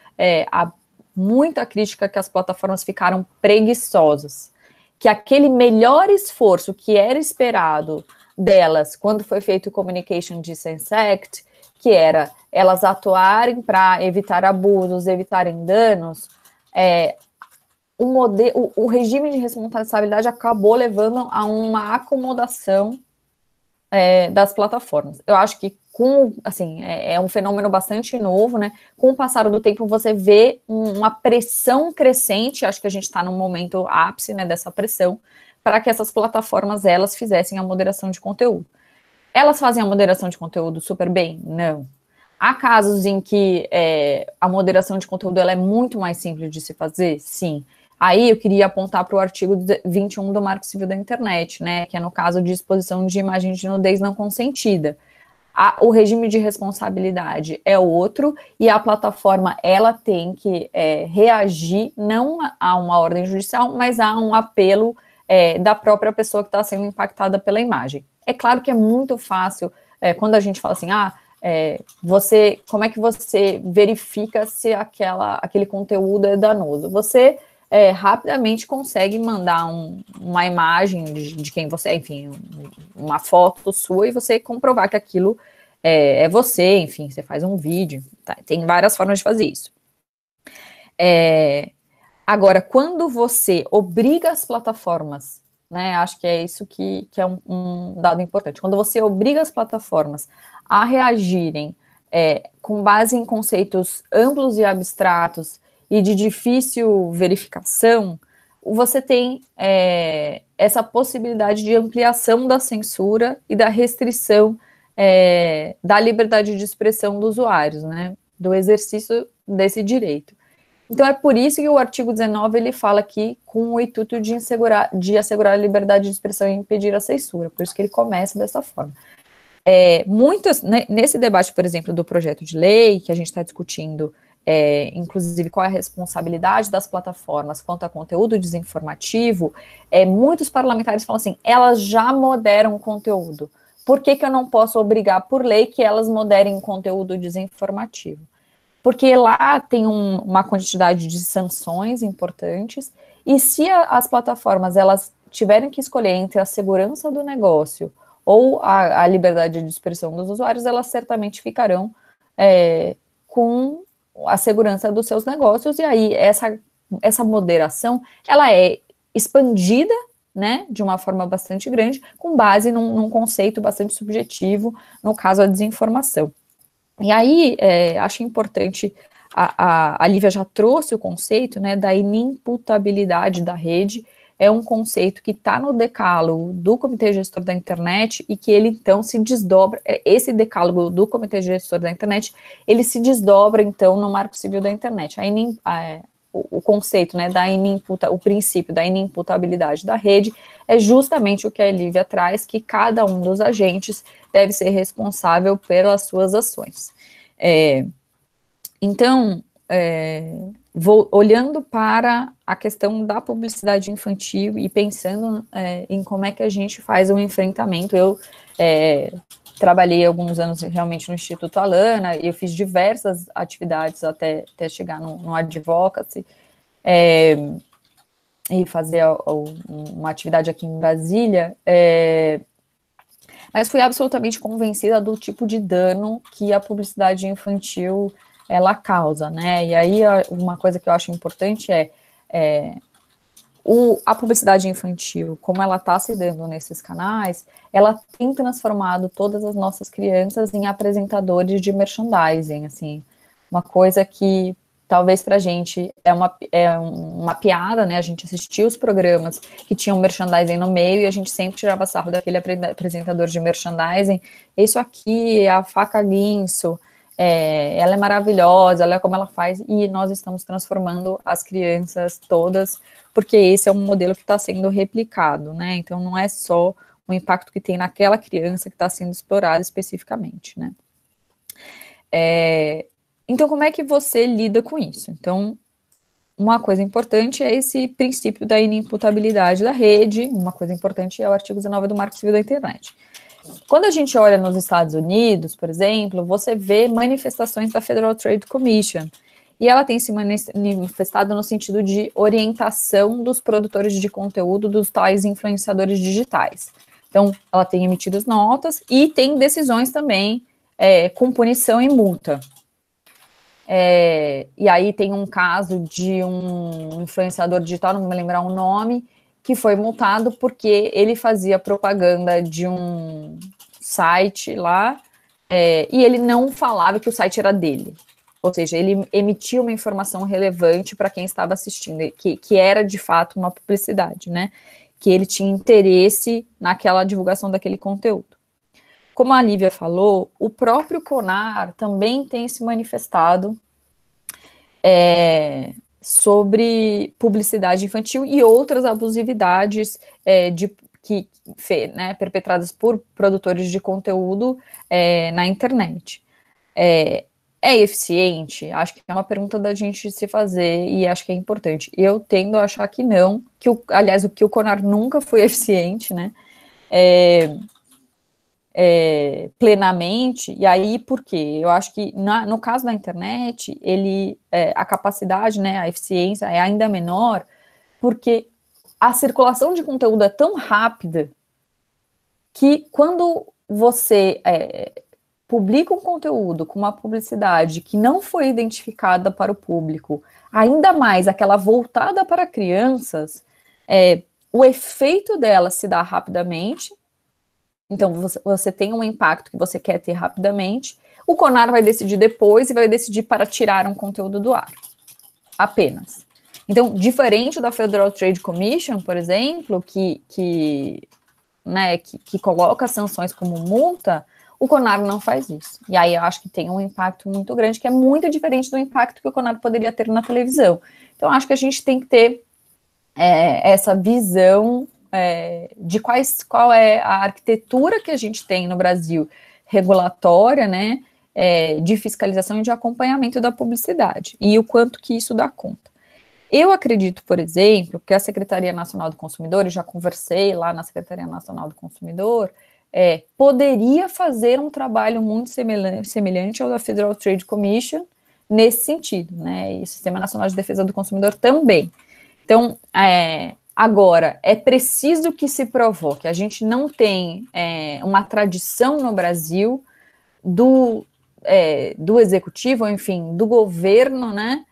Speaker 3: muita crítica que as plataformas ficaram preguiçosas, que aquele melhor esforço que era esperado delas quando foi feito o Communication Decency Act, que era elas atuarem para evitar abusos, evitarem danos, o regime de responsabilidade acabou levando a uma acomodação das plataformas. Eu acho que é um fenômeno bastante novo, né? Com o passar do tempo, você vê uma pressão crescente. Acho que a gente está num momento ápice, né, dessa pressão, para que essas plataformas, elas fizessem a moderação de conteúdo. Elas fazem a moderação de conteúdo super bem? Não. Há casos em que a moderação de conteúdo ela é muito mais simples de se fazer? Sim. Aí eu queria apontar para o artigo 21 do Marco Civil da Internet, né, que é no caso de exposição de imagem de nudez não consentida. O regime de responsabilidade é outro, e a plataforma ela tem que reagir não a uma ordem judicial, mas a um apelo da própria pessoa que está sendo impactada pela imagem. É claro que é muito fácil, quando a gente fala assim, como é que você verifica se aquele conteúdo é danoso? Você rapidamente consegue mandar uma imagem de quem você é, enfim, uma foto sua, e você comprovar que aquilo é você, enfim, você faz um vídeo, tá? Tem várias formas de fazer isso. Agora, quando você obriga as plataformas, né, acho que é isso que é um dado importante, quando você obriga as plataformas a reagirem com base em conceitos amplos e abstratos e de difícil verificação, você tem essa possibilidade de ampliação da censura e da restrição da liberdade de expressão dos usuários, né, do exercício desse direito. Então, é por isso que o artigo 19, ele fala aqui com o intuito de assegurar a liberdade de expressão e impedir a censura, por isso que ele começa dessa forma. Nesse debate, por exemplo, do projeto de lei, que a gente está discutindo, inclusive qual é a responsabilidade das plataformas quanto a conteúdo desinformativo, muitos parlamentares falam assim, elas já moderam o conteúdo, por que eu não posso obrigar por lei que elas moderem conteúdo desinformativo? Porque lá tem uma quantidade de sanções importantes, e se as plataformas elas tiverem que escolher entre a segurança do negócio ou a liberdade de expressão dos usuários, elas certamente ficarão com a segurança dos seus negócios, e aí essa moderação, ela é expandida, né, de uma forma bastante grande, com base num conceito bastante subjetivo, no caso a desinformação. E aí, acho importante, a Lívia já trouxe o conceito, né, da inimputabilidade da rede, é um conceito que está no decálogo do Comitê Gestor da Internet e que ele, então, se desdobra, esse decálogo do Comitê Gestor da Internet, ele se desdobra, então, no Marco Civil da Internet. O conceito, né, o princípio da inimputabilidade da rede é justamente o que a Lívia traz, que cada um dos agentes deve ser responsável pelas suas ações. Então, olhando para a questão da publicidade infantil e pensando em como é que a gente faz um enfrentamento, eu trabalhei alguns anos realmente no Instituto Alana, e eu fiz diversas atividades até chegar no Advocacy, e fazer uma atividade aqui em Brasília, mas fui absolutamente convencida do tipo de dano que a publicidade infantil ela causa, né? E aí uma coisa que eu acho importante a publicidade infantil, como ela está se dando nesses canais, ela tem transformado todas as nossas crianças em apresentadores de merchandising, assim, uma coisa que talvez para a gente é uma piada, né, a gente assistia os programas que tinham merchandising no meio e a gente sempre tirava sarro daquele apresentador de merchandising, isso aqui é a faca Guinso, ela é maravilhosa, olha como ela faz, e nós estamos transformando as crianças todas, porque esse é um modelo que está sendo replicado, né, então não é só o impacto que tem naquela criança que está sendo explorada especificamente, né. Então, como é que você lida com isso? Então, uma coisa importante é esse princípio da inimputabilidade da rede, uma coisa importante é o artigo 19 do Marco Civil da Internet. Quando a gente olha nos Estados Unidos, por exemplo, você vê manifestações da Federal Trade Commission, e ela tem se manifestado no sentido de orientação dos produtores de conteúdo dos tais influenciadores digitais. Então, ela tem emitido notas e tem decisões também com punição e multa. E aí tem um caso de um influenciador digital, não vou me lembrar o nome, que foi multado porque ele fazia propaganda de um site lá, e ele não falava que o site era dele. Ou seja, ele emitia uma informação relevante para quem estava assistindo, que era de fato uma publicidade, né? Que ele tinha interesse naquela divulgação daquele conteúdo. Como a Lívia falou, o próprio CONAR também tem se manifestado sobre publicidade infantil e outras abusividades perpetradas por produtores de conteúdo na internet. É eficiente? Acho que é uma pergunta da gente se fazer e acho que é importante. Eu tendo a achar que não, aliás, o CONAR nunca foi eficiente, né? Plenamente, e aí por quê? Eu acho que no caso da internet, a capacidade, né, a eficiência é ainda menor, porque a circulação de conteúdo é tão rápida que quando você publica um conteúdo com uma publicidade que não foi identificada para o público, ainda mais aquela voltada para crianças, o efeito dela se dá rapidamente. Então, você tem um impacto que você quer ter rapidamente. O CONAR vai decidir depois e vai decidir para tirar um conteúdo do ar. Apenas. Então, diferente da Federal Trade Commission, por exemplo, que coloca sanções como multa, o CONAR não faz isso. E aí eu acho que tem um impacto muito grande, que é muito diferente do impacto que o CONAR poderia ter na televisão. Então, acho que a gente tem que ter essa visão de qual é a arquitetura que a gente tem no Brasil, regulatória, né, de fiscalização e de acompanhamento da publicidade, e o quanto que isso dá conta. Eu acredito, por exemplo, que a Secretaria Nacional do Consumidor, eu já conversei lá na Secretaria Nacional do Consumidor, poderia fazer um trabalho muito semelhante ao da Federal Trade Commission nesse sentido, né, e o Sistema Nacional de Defesa do Consumidor também. Então, agora, é preciso que se provoque. A gente não tem uma tradição no Brasil do executivo, enfim, do governo, né,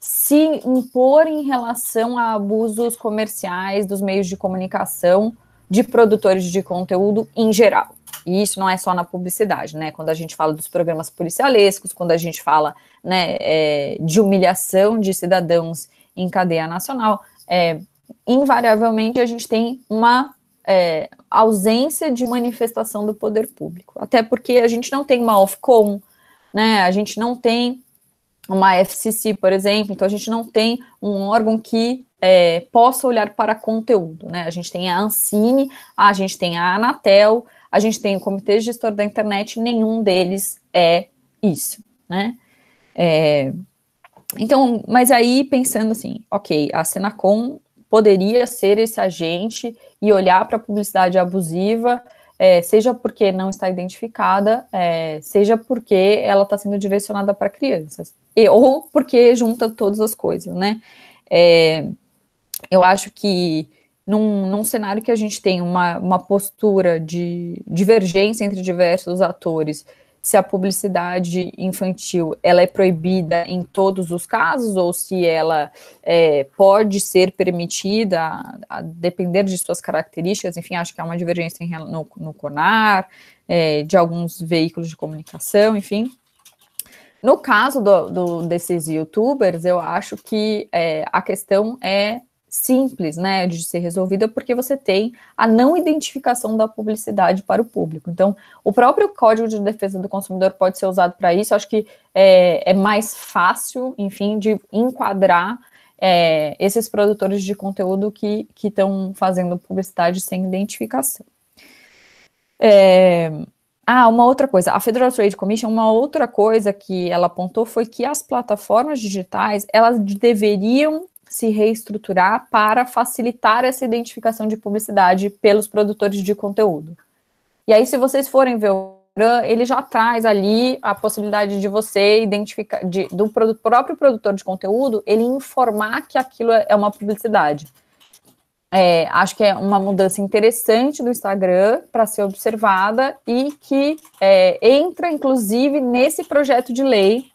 Speaker 3: se impor em relação a abusos comerciais dos meios de comunicação de produtores de conteúdo em geral. E isso não é só na publicidade, né? Quando a gente fala dos programas policialescos, quando a gente fala, né, de humilhação de cidadãos em cadeia nacional, invariavelmente a gente tem uma ausência de manifestação do poder público. Até porque a gente não tem uma Ofcom, né? A gente não tem uma FCC, por exemplo, então a gente não tem um órgão que possa olhar para conteúdo, né? A gente tem a Ancine, a gente tem a Anatel, a gente tem o Comitê Gestor da Internet, nenhum deles é isso, né? Então, mas aí pensando assim, ok, a Senacom poderia ser esse agente e olhar para a publicidade abusiva, seja porque não está identificada, seja porque ela está sendo direcionada para crianças, ou porque junta todas as coisas, né? Eu acho que num cenário que a gente tem uma postura de divergência entre diversos atores, se a publicidade infantil ela é proibida em todos os casos, ou se ela pode ser permitida a depender de suas características, enfim, acho que há uma divergência no CONAR, de alguns veículos de comunicação, enfim. No caso desses youtubers, eu acho que a questão é simples, né, de ser resolvida, porque você tem a não identificação da publicidade para o público. Então, o próprio Código de Defesa do Consumidor pode ser usado para isso. Acho que é mais fácil, enfim, de enquadrar esses produtores de conteúdo que estão fazendo publicidade sem identificação. Uma outra coisa, a Federal Trade Commission, uma outra coisa que ela apontou foi que as plataformas digitais, elas deveriam se reestruturar para facilitar essa identificação de publicidade pelos produtores de conteúdo. E aí, se vocês forem ver o Instagram, ele já traz ali a possibilidade de você identificar, do próprio produtor de conteúdo, ele informar que aquilo é uma publicidade. Acho que é uma mudança interessante do Instagram para ser observada e que entra, inclusive, nesse projeto de lei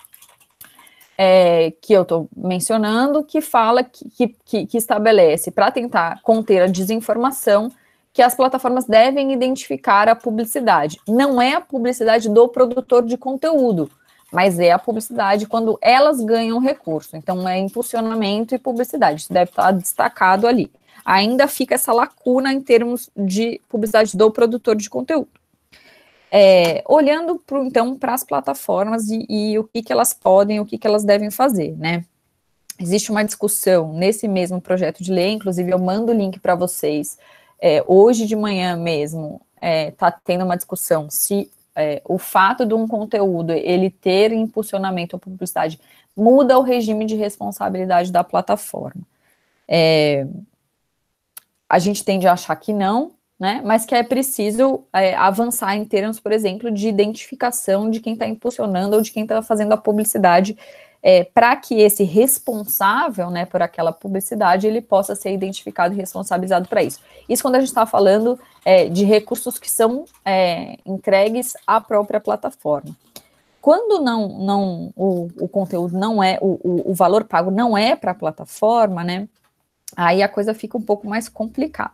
Speaker 3: que eu estou mencionando, que fala, que estabelece, para tentar conter a desinformação, que as plataformas devem identificar a publicidade. Não é a publicidade do produtor de conteúdo, mas é a publicidade quando elas ganham recurso. Então, é impulsionamento e publicidade. Isso deve estar destacado ali. Ainda fica essa lacuna em termos de publicidade do produtor de conteúdo. Olhando, então, para as plataformas e o que elas podem, o que elas devem fazer, né? Existe uma discussão nesse mesmo projeto de lei, inclusive eu mando o link para vocês, hoje de manhã mesmo, está tendo uma discussão se o fato de um conteúdo ele ter impulsionamento ou publicidade muda o regime de responsabilidade da plataforma. A gente tende a achar que não, né, mas que é preciso avançar em termos, por exemplo, de identificação de quem está impulsionando ou de quem está fazendo a publicidade para que esse responsável, né, por aquela publicidade, ele possa ser identificado e responsabilizado para isso. Isso quando a gente está falando de recursos que são entregues à própria plataforma. Quando o conteúdo não é, o valor pago não é para a plataforma, né, aí a coisa fica um pouco mais complicada.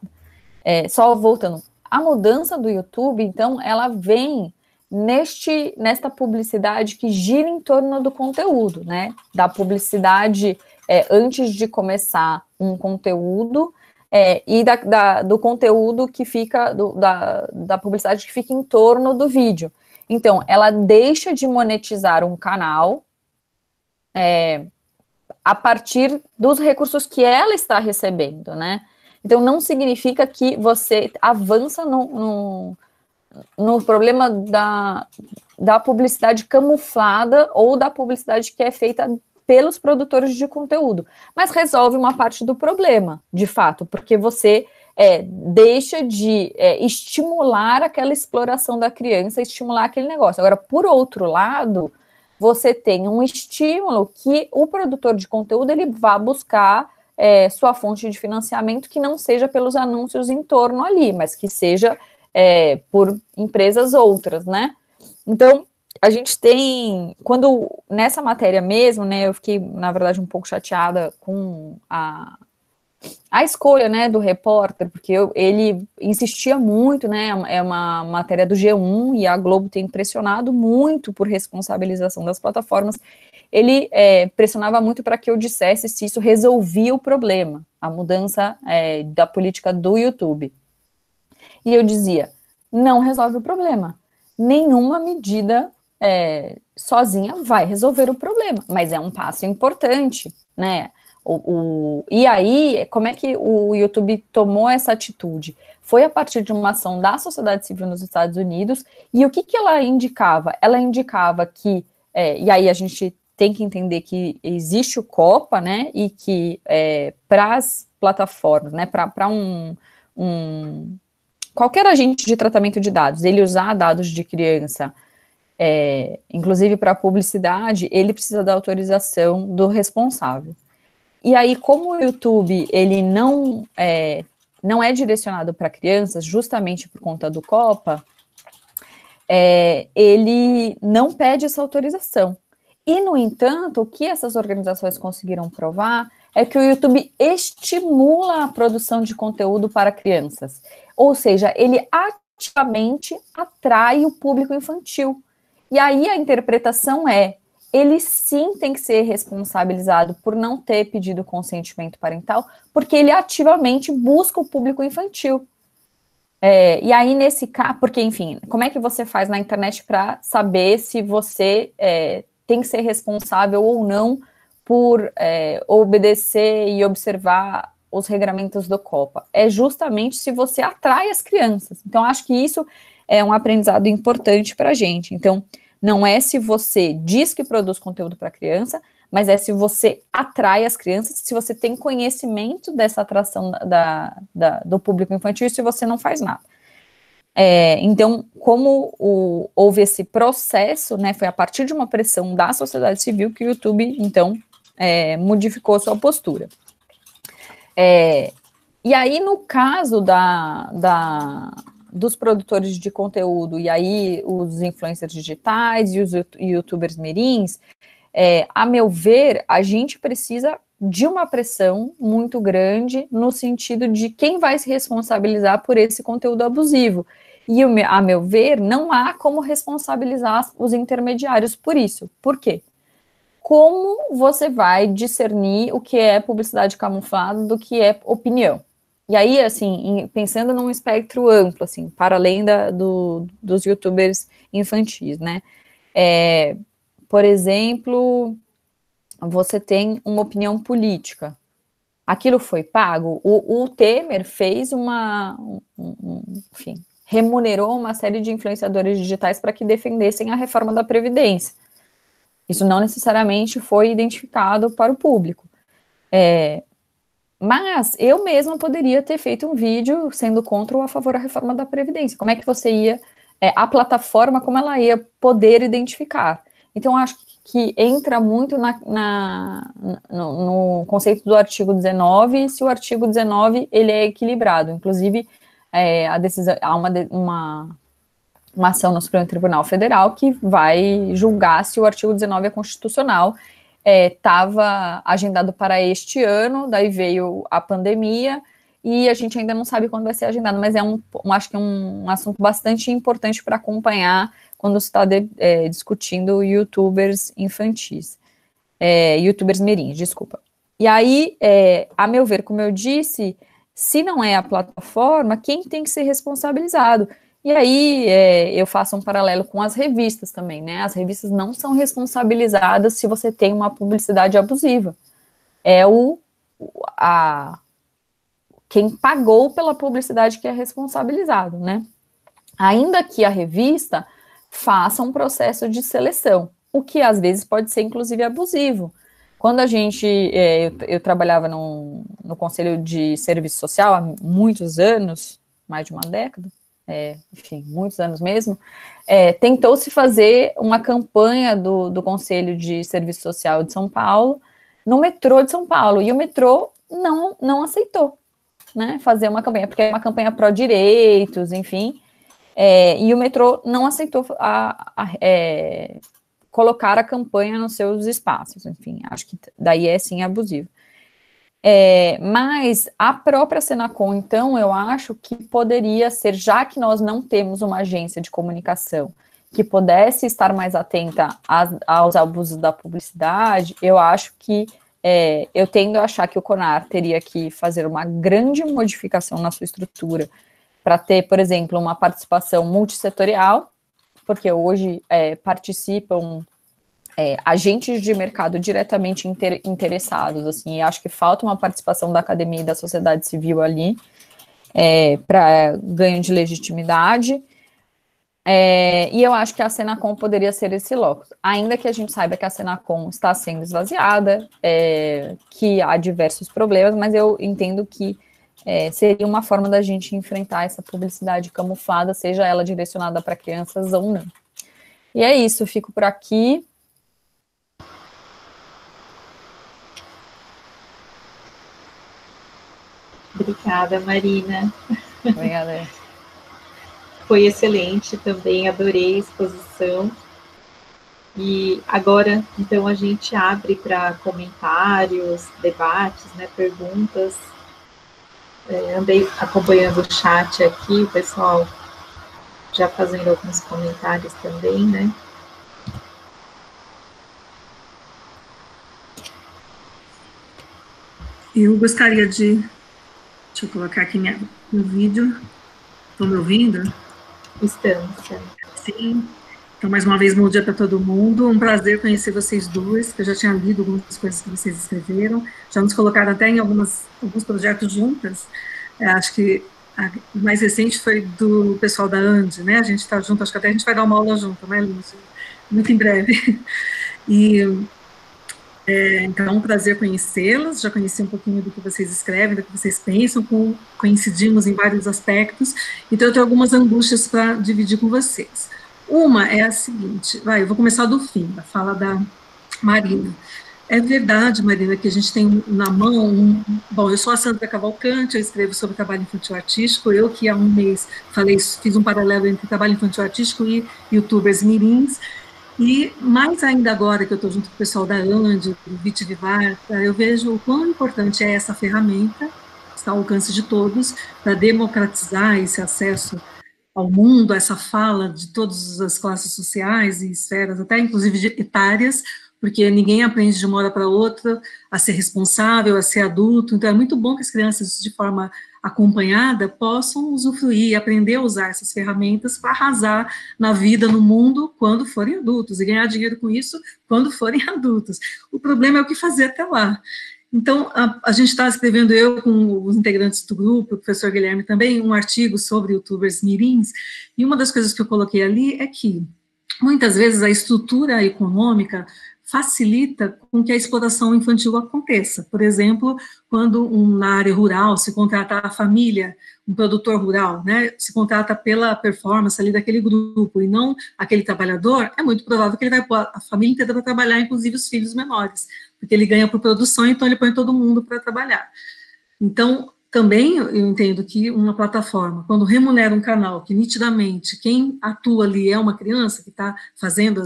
Speaker 3: Só voltando, a mudança do YouTube, então, ela vem nesta publicidade que gira em torno do conteúdo, né? Da publicidade antes de começar um conteúdo e do conteúdo que fica, da publicidade que fica em torno do vídeo. Então, ela deixa de monetizar um canal a partir dos recursos que ela está recebendo, né? Então, não significa que você avança no problema da publicidade camuflada ou da publicidade que é feita pelos produtores de conteúdo, mas resolve uma parte do problema, de fato, porque você deixa de estimular aquela exploração da criança, estimular aquele negócio. Agora, por outro lado, você tem um estímulo que o produtor de conteúdo ele vá buscar sua fonte de financiamento que não seja pelos anúncios em torno ali, mas que seja por empresas outras, né? Então, a gente tem, nessa matéria mesmo, né, eu fiquei, na verdade, um pouco chateada com a escolha, né, do repórter, porque ele insistia muito, né, é uma matéria do G1 e a Globo tem pressionado muito por responsabilização das plataformas. Ele pressionava muito para que eu dissesse se isso resolvia o problema, a mudança da política do YouTube. E eu dizia, não resolve o problema. Nenhuma medida sozinha vai resolver o problema, mas é um passo importante, né? E aí, como é que o YouTube tomou essa atitude? Foi a partir de uma ação da sociedade civil nos Estados Unidos, e o que ela indicava? Ela indicava que, e aí a gente tem que entender que existe o COPPA, né, e que para as plataformas, né, para qualquer agente de tratamento de dados, ele usar dados de criança, inclusive para publicidade, ele precisa da autorização do responsável. E aí, como o YouTube, ele não é direcionado para crianças, justamente por conta do COPPA, ele não pede essa autorização. E, no entanto, o que essas organizações conseguiram provar é que o YouTube estimula a produção de conteúdo para crianças. Ou seja, ele ativamente atrai o público infantil. E aí a interpretação ele sim tem que ser responsabilizado por não ter pedido consentimento parental, porque ele ativamente busca o público infantil. E aí, nesse caso, porque, enfim, como é que você faz na internet para saber se você tem que ser responsável ou não por obedecer e observar os regramentos do COPPA? É justamente se você atrai as crianças. Então, acho que isso é um aprendizado importante para a gente. Então, não é se você diz que produz conteúdo para criança, mas é se você atrai as crianças, se você tem conhecimento dessa atração do público infantil e se você não faz nada. Então, como houve esse processo, né, foi a partir de uma pressão da sociedade civil que o YouTube, então, modificou sua postura. E aí, no caso dos produtores de conteúdo, e aí os influencers digitais e os youtubers mirins, a meu ver, a gente precisa de uma pressão muito grande no sentido de quem vai se responsabilizar por esse conteúdo abusivo. E, a meu ver, não há como responsabilizar os intermediários por isso. Por quê? Como você vai discernir o que é publicidade camuflada do que é opinião? E aí, assim, pensando num espectro amplo, assim, para além dos youtubers infantis, né? Por exemplo, você tem uma opinião política. Aquilo foi pago? O Temer fez enfim, remunerou uma série de influenciadores digitais para que defendessem a reforma da Previdência. Isso não necessariamente foi identificado para o público. Mas eu mesma poderia ter feito um vídeo sendo contra ou a favor da reforma da Previdência. Como é que você ia, a plataforma, como ela ia poder identificar? Então, acho que entra muito no conceito do artigo 19, se o artigo 19 ele é equilibrado. Inclusive, a decisão, há uma ação no Supremo Tribunal Federal que vai julgar se o artigo 19 é constitucional. Estava agendado para este ano, daí veio a pandemia, e a gente ainda não sabe quando vai ser agendado, mas acho que é um assunto bastante importante para acompanhar quando se está discutindo youtubers infantis, youtubers mirins, desculpa. E aí, a meu ver, como eu disse, se não é a plataforma, quem tem que ser responsabilizado? E aí, eu faço um paralelo com as revistas também, né? As revistas não são responsabilizadas se você tem uma publicidade abusiva. Quem pagou pela publicidade que é responsabilizado, né? Ainda que a revista faça um processo de seleção, o que às vezes pode ser, inclusive, abusivo. Quando eu trabalhava no Conselho de Serviço Social há muitos anos, mais de uma década, enfim, muitos anos mesmo, tentou-se fazer uma campanha do Conselho de Serviço Social de São Paulo, no metrô de São Paulo, e o metrô não aceitou, né, fazer uma campanha, porque é uma campanha pró-direitos, enfim, e o metrô não aceitou colocar a campanha nos seus espaços, enfim, acho que daí sim abusivo. Mas a própria Senacom, então, eu acho que poderia ser, já que nós não temos uma agência de comunicação que pudesse estar mais atenta aos abusos da publicidade, eu acho que eu tendo a achar que o CONAR teria que fazer uma grande modificação na sua estrutura para ter, por exemplo, uma participação multissetorial, porque hoje participam agentes de mercado diretamente interessados, assim, e acho que falta uma participação da academia e da sociedade civil ali para ganho de legitimidade. E eu acho que a Senacom poderia ser esse locus, ainda que a gente saiba que a Senacom está sendo esvaziada, que há diversos problemas, mas eu entendo que seria uma forma da gente enfrentar essa publicidade camuflada, seja ela direcionada para crianças ou não. E é isso, fico por aqui.
Speaker 1: Obrigada, Marina.
Speaker 3: Obrigada.
Speaker 1: Foi excelente também, adorei a exposição. E agora, então, a gente abre para comentários, debates, né, perguntas. Andei acompanhando o chat aqui, o pessoal já fazendo alguns comentários também, né?
Speaker 4: Eu gostaria de... Deixa eu colocar aqui meu vídeo. Estão me ouvindo?
Speaker 1: Estamos.
Speaker 4: Sim. Então, mais uma vez, bom dia para todo mundo. Um prazer conhecer vocês duas, que eu já tinha lido algumas coisas que vocês escreveram. Já nos colocaram até em alguns projetos juntas. Acho que o mais recente foi do pessoal da ANDE, né? A gente está junto, acho que até a gente vai dar uma aula junto, né, Lúcia? Muito em breve. Então, é um prazer conhecê-las, já conheci um pouquinho do que vocês escrevem, do que vocês pensam, coincidimos em vários aspectos, então eu tenho algumas angústias para dividir com vocês. Uma é a seguinte, eu vou começar do fim, da fala da Marina. É verdade, Marina, que a gente tem na mão, bom, eu sou a Sandra Cavalcante, eu escrevo sobre trabalho infantil artístico, eu que há um mês fiz um paralelo entre trabalho infantil artístico e youtubers mirins, e mais ainda agora que eu estou junto com o pessoal da ANDE, do Vitivivar, eu vejo o quão importante é essa ferramenta, está ao alcance de todos, para democratizar esse acesso ao mundo, essa fala de todas as classes sociais e esferas, até inclusive etárias, porque ninguém aprende de uma hora para outra a ser responsável, a ser adulto, então é muito bom que as crianças, de forma acompanhada, possam usufruir, aprender a usar essas ferramentas para arrasar na vida, no mundo, quando forem adultos, e ganhar dinheiro com isso quando forem adultos. O problema é o que fazer até lá. Então, a gente está escrevendo, eu com os integrantes do grupo, o professor Guilherme também, um artigo sobre youtubers mirins, e uma das coisas que eu coloquei ali é que, muitas vezes, a estrutura econômica facilita com que a exploração infantil aconteça. Por exemplo, quando na área rural se contrata a família, um produtor rural, né, se contrata pela performance ali daquele grupo e não aquele trabalhador, é muito provável que ele vai pôr a família inteira para trabalhar, inclusive os filhos menores, porque ele ganha por produção, então ele põe todo mundo para trabalhar. Então, também eu entendo que uma plataforma, quando remunera um canal que nitidamente quem atua ali é uma criança que está fazendo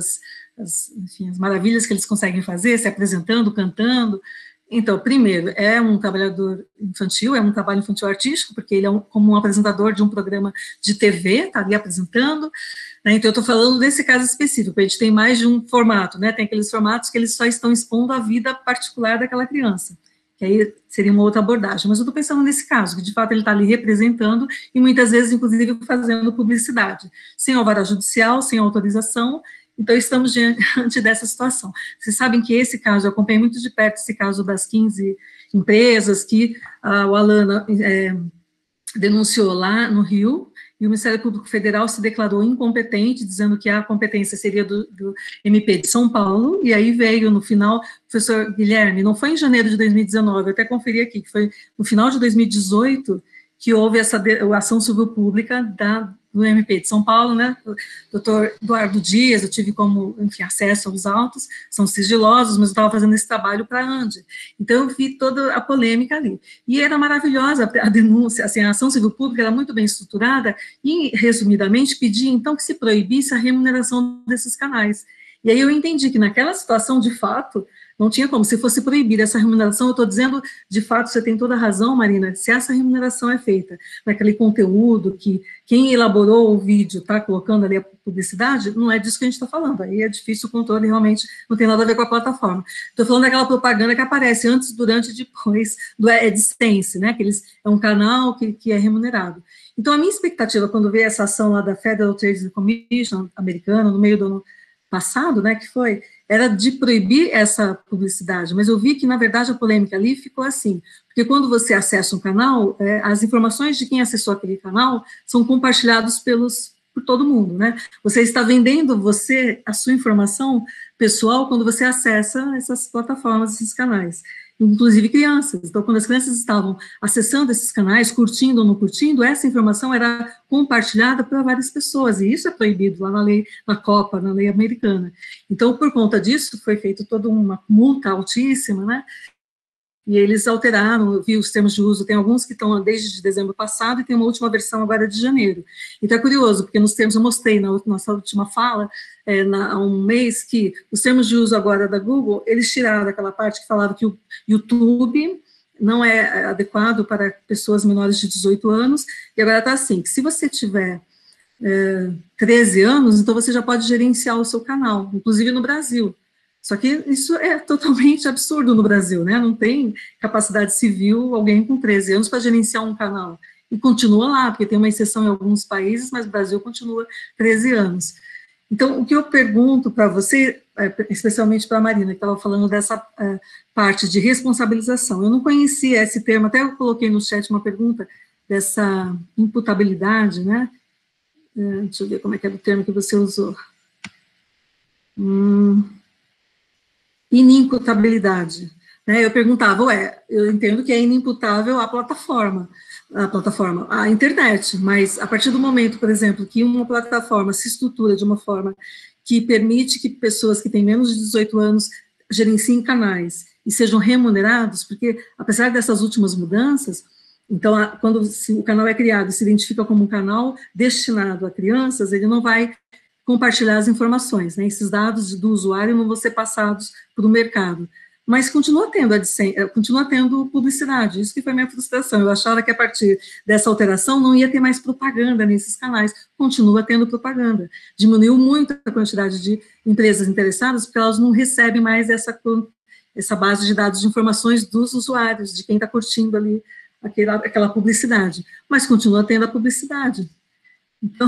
Speaker 4: enfim, as maravilhas que eles conseguem fazer, se apresentando, cantando. Então, primeiro, é um trabalhador infantil, é um trabalho infantil artístico, porque ele é como um apresentador de um programa de TV, está ali apresentando, né? Então eu estou falando desse caso específico, a gente tem mais de um formato, né? Tem aqueles formatos que eles só estão expondo a vida particular daquela criança, que aí seria uma outra abordagem, mas eu estou pensando nesse caso, que de fato ele está ali representando, e muitas vezes, inclusive, fazendo publicidade, sem alvará judicial, sem autorização. Então, estamos diante dessa situação. Vocês sabem que esse caso, eu acompanhei muito de perto esse caso das 15 empresas que o Alana denunciou lá no Rio, e o Ministério Público Federal se declarou incompetente, dizendo que a competência seria do MP de São Paulo, e aí veio, no final, o professor Guilherme, não foi em janeiro de 2019, eu até conferi aqui, que foi no final de 2018, que houve essa ação civil pública do MP de São Paulo, né, o doutor Eduardo Dias, eu tive como, enfim, acesso aos autos, são sigilosos, mas eu estava fazendo esse trabalho para a ANDI, então eu vi toda a polêmica ali, e era maravilhosa a denúncia, assim, a ação civil pública era muito bem estruturada, e, resumidamente, pedia, então, que se proibisse a remuneração desses canais, e aí eu entendi que naquela situação, de fato, não tinha como, se fosse proibir essa remuneração, eu estou dizendo, de fato, você tem toda a razão, Marina, se essa remuneração é feita naquele conteúdo que quem elaborou o vídeo está colocando ali a publicidade, não é disso que a gente está falando, aí é difícil o controle, realmente não tem nada a ver com a plataforma. Estou falando daquela propaganda que aparece antes, durante e depois do AdSense, né, é um canal que é remunerado. Então, a minha expectativa, quando veio essa ação lá da Federal Trade Commission americana, no meio do ano passado, né, que foi, era de proibir essa publicidade, mas eu vi que, na verdade, a polêmica ali ficou assim, porque quando você acessa um canal, as informações de quem acessou aquele canal são compartilhadas por todo mundo, né, você está vendendo a sua informação pessoal quando você acessa essas plataformas, esses canais, inclusive crianças. Então, quando as crianças estavam acessando esses canais, curtindo ou não curtindo, essa informação era compartilhada para várias pessoas, e isso é proibido lá na lei, na Copa, na lei americana. Então, por conta disso, foi feita toda uma multa altíssima, né, e eles alteraram, eu vi os termos de uso, tem alguns que estão desde dezembro passado, e tem uma última versão agora de janeiro. Então, é curioso, porque nos termos, eu mostrei na nossa última fala, há um mês, que os termos de uso agora da Google, eles tiraram aquela parte que falava que o YouTube não é adequado para pessoas menores de 18 anos, e agora está assim, que se você tiver 13 anos, então você já pode gerenciar o seu canal, inclusive no Brasil. Só que isso é totalmente absurdo no Brasil, né? Não tem capacidade civil alguém com 13 anos para gerenciar um canal. E continua lá, porque tem uma exceção em alguns países, mas o Brasil continua 13 anos. Então, o que eu pergunto para você, especialmente para a Marina, que estava falando dessa parte de responsabilização, eu não conhecia esse termo, até eu coloquei no chat uma pergunta dessa imputabilidade, né? Deixa eu ver como é que era o termo que você usou. Inimputabilidade, né? Eu perguntava, eu entendo que é inimputável a plataforma, a internet, mas a partir do momento, por exemplo, que uma plataforma se estrutura de uma forma que permite que pessoas que têm menos de 18 anos gerenciem canais e sejam remunerados, porque apesar dessas últimas mudanças, então, quando o canal é criado e se identifica como um canal destinado a crianças, ele não vai compartilhar as informações, né? Esses dados do usuário não vão ser passados para o mercado, mas continua tendo publicidade, isso que foi minha frustração, eu achava que a partir dessa alteração não ia ter mais propaganda nesses canais, continua tendo propaganda, diminuiu muito a quantidade de empresas interessadas, porque elas não recebem mais essa base de dados de informações dos usuários, de quem está curtindo ali aquela publicidade, mas continua tendo a publicidade. Então,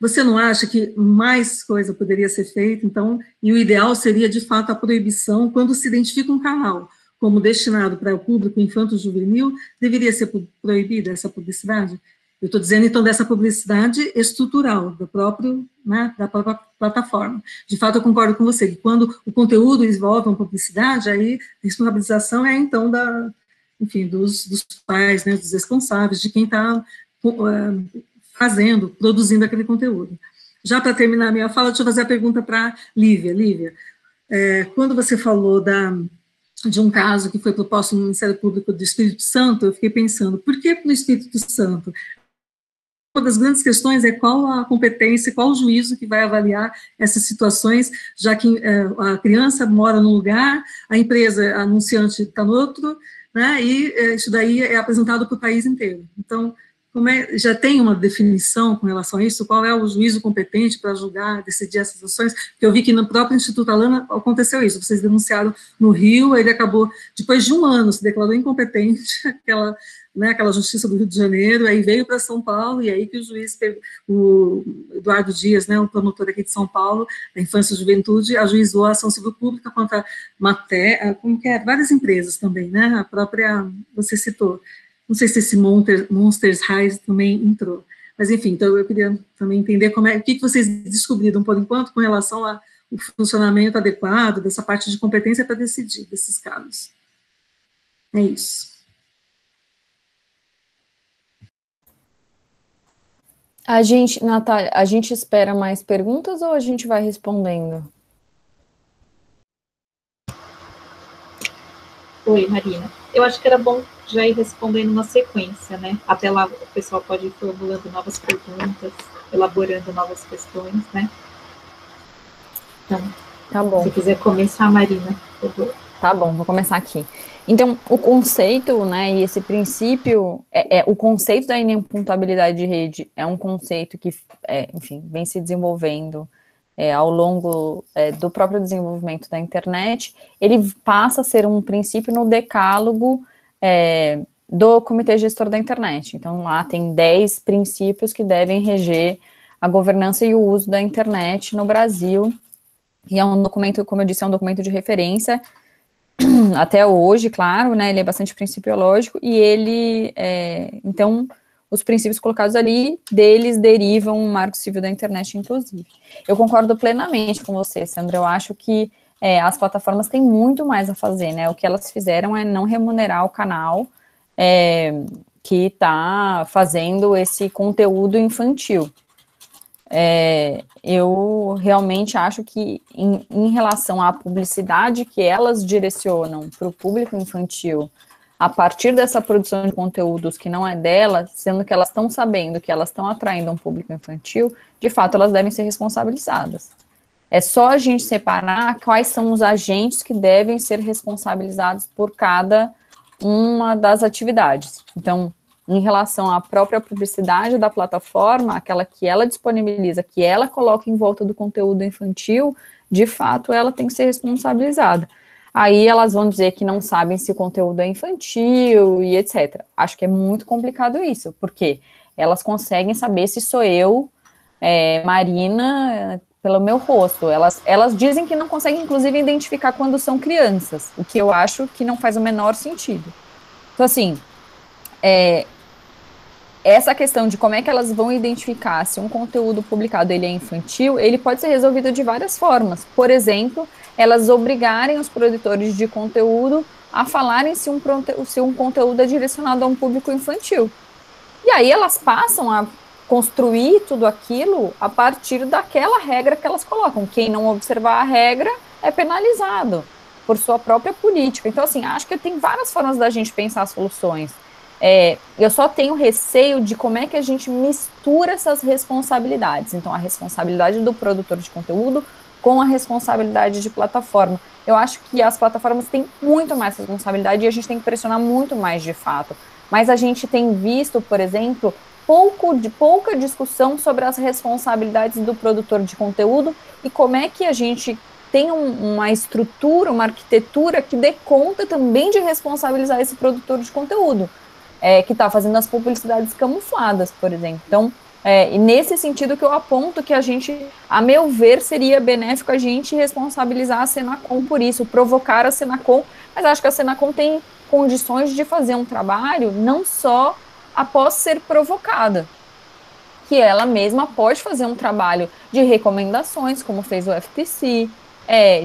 Speaker 4: você não acha que mais coisa poderia ser feita, então, e o ideal seria, de fato, a proibição, quando se identifica um canal como destinado para o público infanto-juvenil, deveria ser proibida essa publicidade? Eu estou dizendo, então, dessa publicidade estrutural, do próprio, né, da própria plataforma. De fato, eu concordo com você, que quando o conteúdo envolve uma publicidade, aí a responsabilização é, então, enfim, dos pais, né, dos responsáveis, de quem está produzindo aquele conteúdo. Já para terminar a minha fala, deixa eu fazer a pergunta para Lívia. Lívia, quando você falou de um caso que foi proposto no Ministério Público do Espírito Santo, eu fiquei pensando, por que no Espírito Santo? Uma das grandes questões é qual a competência, qual o juízo que vai avaliar essas situações, já que a criança mora num lugar, a empresa, a anunciante está no outro, né, e isso daí é apresentado para o país inteiro. Então, já tem uma definição com relação a isso? Qual é o juízo competente para julgar, decidir essas ações? Porque eu vi que no próprio Instituto Alana aconteceu isso, vocês denunciaram no Rio, ele acabou, depois de um ano, se declarou incompetente, aquela justiça do Rio de Janeiro, aí veio para São Paulo, e aí que o juiz, o Eduardo Dias, né, o promotor aqui de São Paulo, da Infância e Juventude, ajuizou a ação civil pública contra várias empresas também, né, a própria, você citou, não sei se esse Monsters High também entrou, mas enfim, então eu queria também entender o que vocês descobriram por enquanto com relação ao funcionamento adequado dessa parte de competência para decidir desses casos. É isso.
Speaker 3: Natália, a gente espera mais perguntas ou a gente vai respondendo?
Speaker 1: Oi, Marina. Eu acho que era bom já ir respondendo na sequência, né? Até lá o pessoal pode ir formulando novas perguntas, elaborando novas questões, né? Então,
Speaker 3: tá bom.
Speaker 1: Se quiser começar, Marina, por favor.
Speaker 3: Tá bom, vou começar aqui. Então, o conceito, né, e esse princípio, o conceito da inimputabilidade de rede é um conceito que, enfim, vem se desenvolvendo ao longo do próprio desenvolvimento da internet. Ele passa a ser um princípio no decálogo do Comitê Gestor da Internet. Então, lá tem 10 princípios que devem reger a governança e o uso da internet no Brasil, e é um documento, como eu disse, é um documento de referência até hoje, claro, né, ele é bastante principiológico, e ele, então, os princípios colocados ali, deles derivam um marco civil da internet, inclusive. Eu concordo plenamente com você, Sandra, eu acho que as plataformas têm muito mais a fazer, né, o que elas fizeram é não remunerar o canal que está fazendo esse conteúdo infantil. Eu realmente acho que em relação à publicidade que elas direcionam para o público infantil, a partir dessa produção de conteúdos que não é delas, sendo que elas estão sabendo que elas estão atraindo um público infantil, de fato elas devem ser responsabilizadas. É só a gente separar quais são os agentes que devem ser responsabilizados por cada uma das atividades. Então, em relação à própria publicidade da plataforma, aquela que ela disponibiliza, que ela coloca em volta do conteúdo infantil, de fato, ela tem que ser responsabilizada. Aí elas vão dizer que não sabem se o conteúdo é infantil e etc. Acho que é muito complicado isso, porque elas conseguem saber se sou eu, Marina, pelo meu rosto. Elas dizem que não conseguem, inclusive, identificar quando são crianças, o que eu acho que não faz o menor sentido. Então, assim, essa questão de como é que elas vão identificar se um conteúdo publicado ele é infantil, ele pode ser resolvido de várias formas. Por exemplo, elas obrigarem os produtores de conteúdo a falarem se um conteúdo é direcionado a um público infantil. E aí elas passam a construir tudo aquilo a partir daquela regra que elas colocam. Quem não observar a regra é penalizado por sua própria política. Então, assim, acho que tem várias formas da gente pensar soluções. Eu só tenho receio de como é que a gente mistura essas responsabilidades. Então, a responsabilidade do produtor de conteúdo com a responsabilidade de plataforma. Eu acho que as plataformas têm muito mais responsabilidade e a gente tem que pressionar muito mais de fato. Mas a gente tem visto, por exemplo, pouca discussão sobre as responsabilidades do produtor de conteúdo e como é que a gente tem uma estrutura, uma arquitetura que dê conta também de responsabilizar esse produtor de conteúdo. Que está fazendo as publicidades camufladas, por exemplo. Então, e nesse sentido que eu aponto que a gente, a meu ver, seria benéfico a gente responsabilizar a Senacom por isso, provocar a Senacom, mas acho que a Senacom tem condições de fazer um trabalho não só após ser provocada. que ela mesma pode fazer um trabalho de recomendações, como fez o FTC,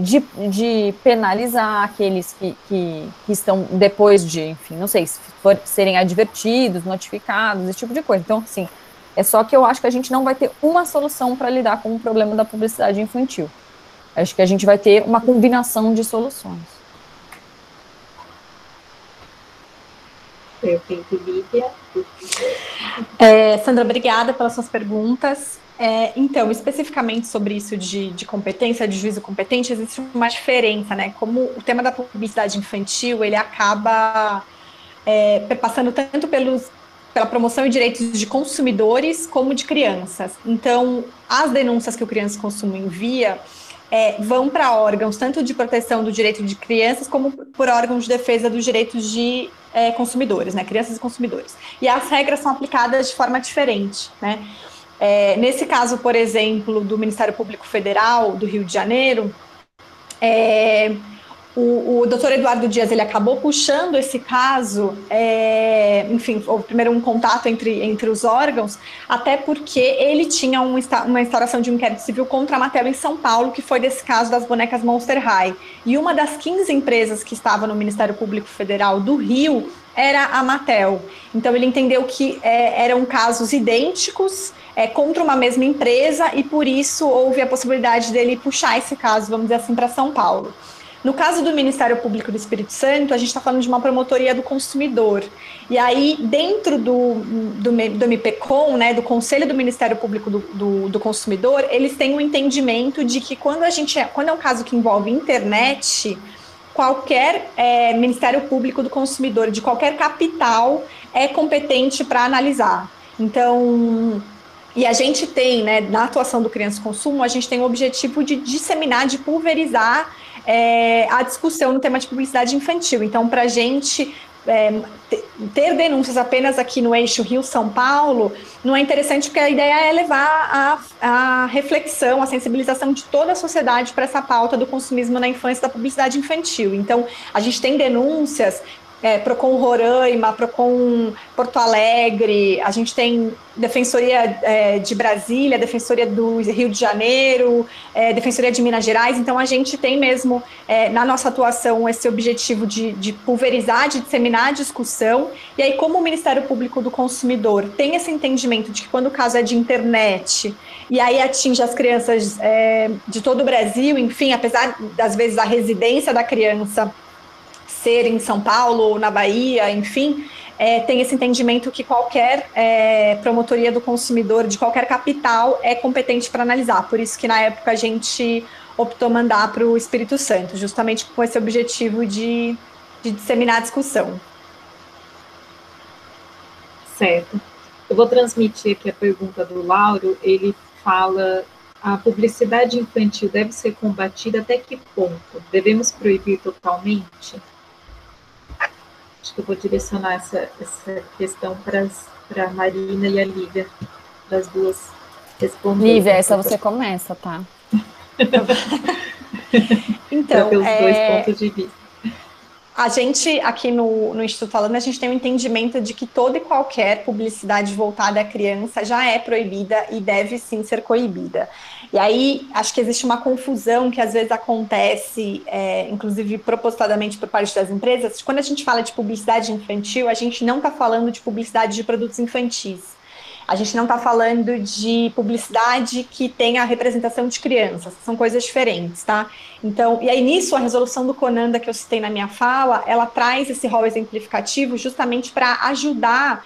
Speaker 3: de penalizar aqueles que estão depois de, enfim, não sei, se serem advertidos, notificados, esse tipo de coisa. Então, assim, é só que eu acho que a gente não vai ter uma solução para lidar com o problema da publicidade infantil. Acho que a gente vai ter uma combinação de soluções.
Speaker 1: Perfeito, Lívia.
Speaker 2: Sandra, obrigada pelas suas perguntas. Então, especificamente sobre isso de competência, de juízo competente, existe uma diferença, né? Como o tema da publicidade infantil, ele acaba passando tanto pela promoção e direitos de consumidores como de crianças. Então, as denúncias que o Crianças Consumo envia vão para órgãos tanto de proteção do direito de crianças como por órgãos de defesa dos direitos de consumidores, né? Crianças e consumidores. E as regras são aplicadas de forma diferente, né? Nesse caso, por exemplo, do Ministério Público Federal do Rio de Janeiro, o doutor Eduardo Dias, ele acabou puxando esse caso, enfim, houve primeiro um contato entre os órgãos, até porque ele tinha uma instauração de um inquérito civil contra a Mattel em São Paulo, que foi desse caso das bonecas Monster High. E uma das 15 empresas que estava no Ministério Público Federal do Rio era a Mattel. Então, ele entendeu que eram casos idênticos, contra uma mesma empresa, e por isso houve a possibilidade dele puxar esse caso, vamos dizer assim, para São Paulo. No caso do Ministério Público do Espírito Santo, a gente está falando de uma promotoria do consumidor. E aí, dentro do MPCOM, né, do Conselho do Ministério Público do Consumidor, eles têm um entendimento de que quando é um caso que envolve internet, qualquer Ministério Público do Consumidor, de qualquer capital, é competente para analisar. Então, e a gente tem, né, na atuação do Crianças Consumo, a gente tem o objetivo de disseminar, de pulverizar a discussão no tema de publicidade infantil. Então, para a gente ter denúncias apenas aqui no eixo Rio-São Paulo não é interessante, porque a ideia é levar a reflexão, a sensibilização de toda a sociedade para essa pauta do consumismo na infância e da publicidade infantil. Então, a gente tem denúncias, Procon Roraima, Procon Porto Alegre, a gente tem Defensoria de Brasília, Defensoria do Rio de Janeiro, Defensoria de Minas Gerais. Então, a gente tem mesmo, na nossa atuação, esse objetivo de pulverizar, de disseminar a discussão. E aí, como o Ministério Público do Consumidor tem esse entendimento de que quando o caso é de internet, e aí atinge as crianças de todo o Brasil, enfim, apesar das vezes a residência da criança ser em São Paulo ou na Bahia, enfim, tem esse entendimento que qualquer promotoria do consumidor de qualquer capital é competente para analisar. Por isso que na época a gente optou mandar para o Espírito Santo, justamente com esse objetivo de disseminar a discussão.
Speaker 1: Certo. Eu vou transmitir aqui a pergunta do Lauro. Ele fala: a publicidade infantil deve ser combatida até que ponto? Devemos proibir totalmente? Acho que eu vou direcionar essa questão para a Marina e a Lívia, para as duas responderem.
Speaker 3: Lívia, essa você começa, tá?
Speaker 1: Então, para os dois pontos de vista.
Speaker 2: A gente, aqui no Instituto Alana, a gente tem um entendimento de que toda e qualquer publicidade voltada à criança já é proibida e deve sim ser coibida. E aí, acho que existe uma confusão que às vezes acontece, inclusive propositadamente por parte das empresas. Quando a gente fala de publicidade infantil, a gente não está falando de publicidade de produtos infantis. A gente não está falando de publicidade que tenha a representação de crianças, são coisas diferentes, tá? Então, e aí nisso, a resolução do CONANDA que eu citei na minha fala, ela traz esse rol exemplificativo justamente para ajudar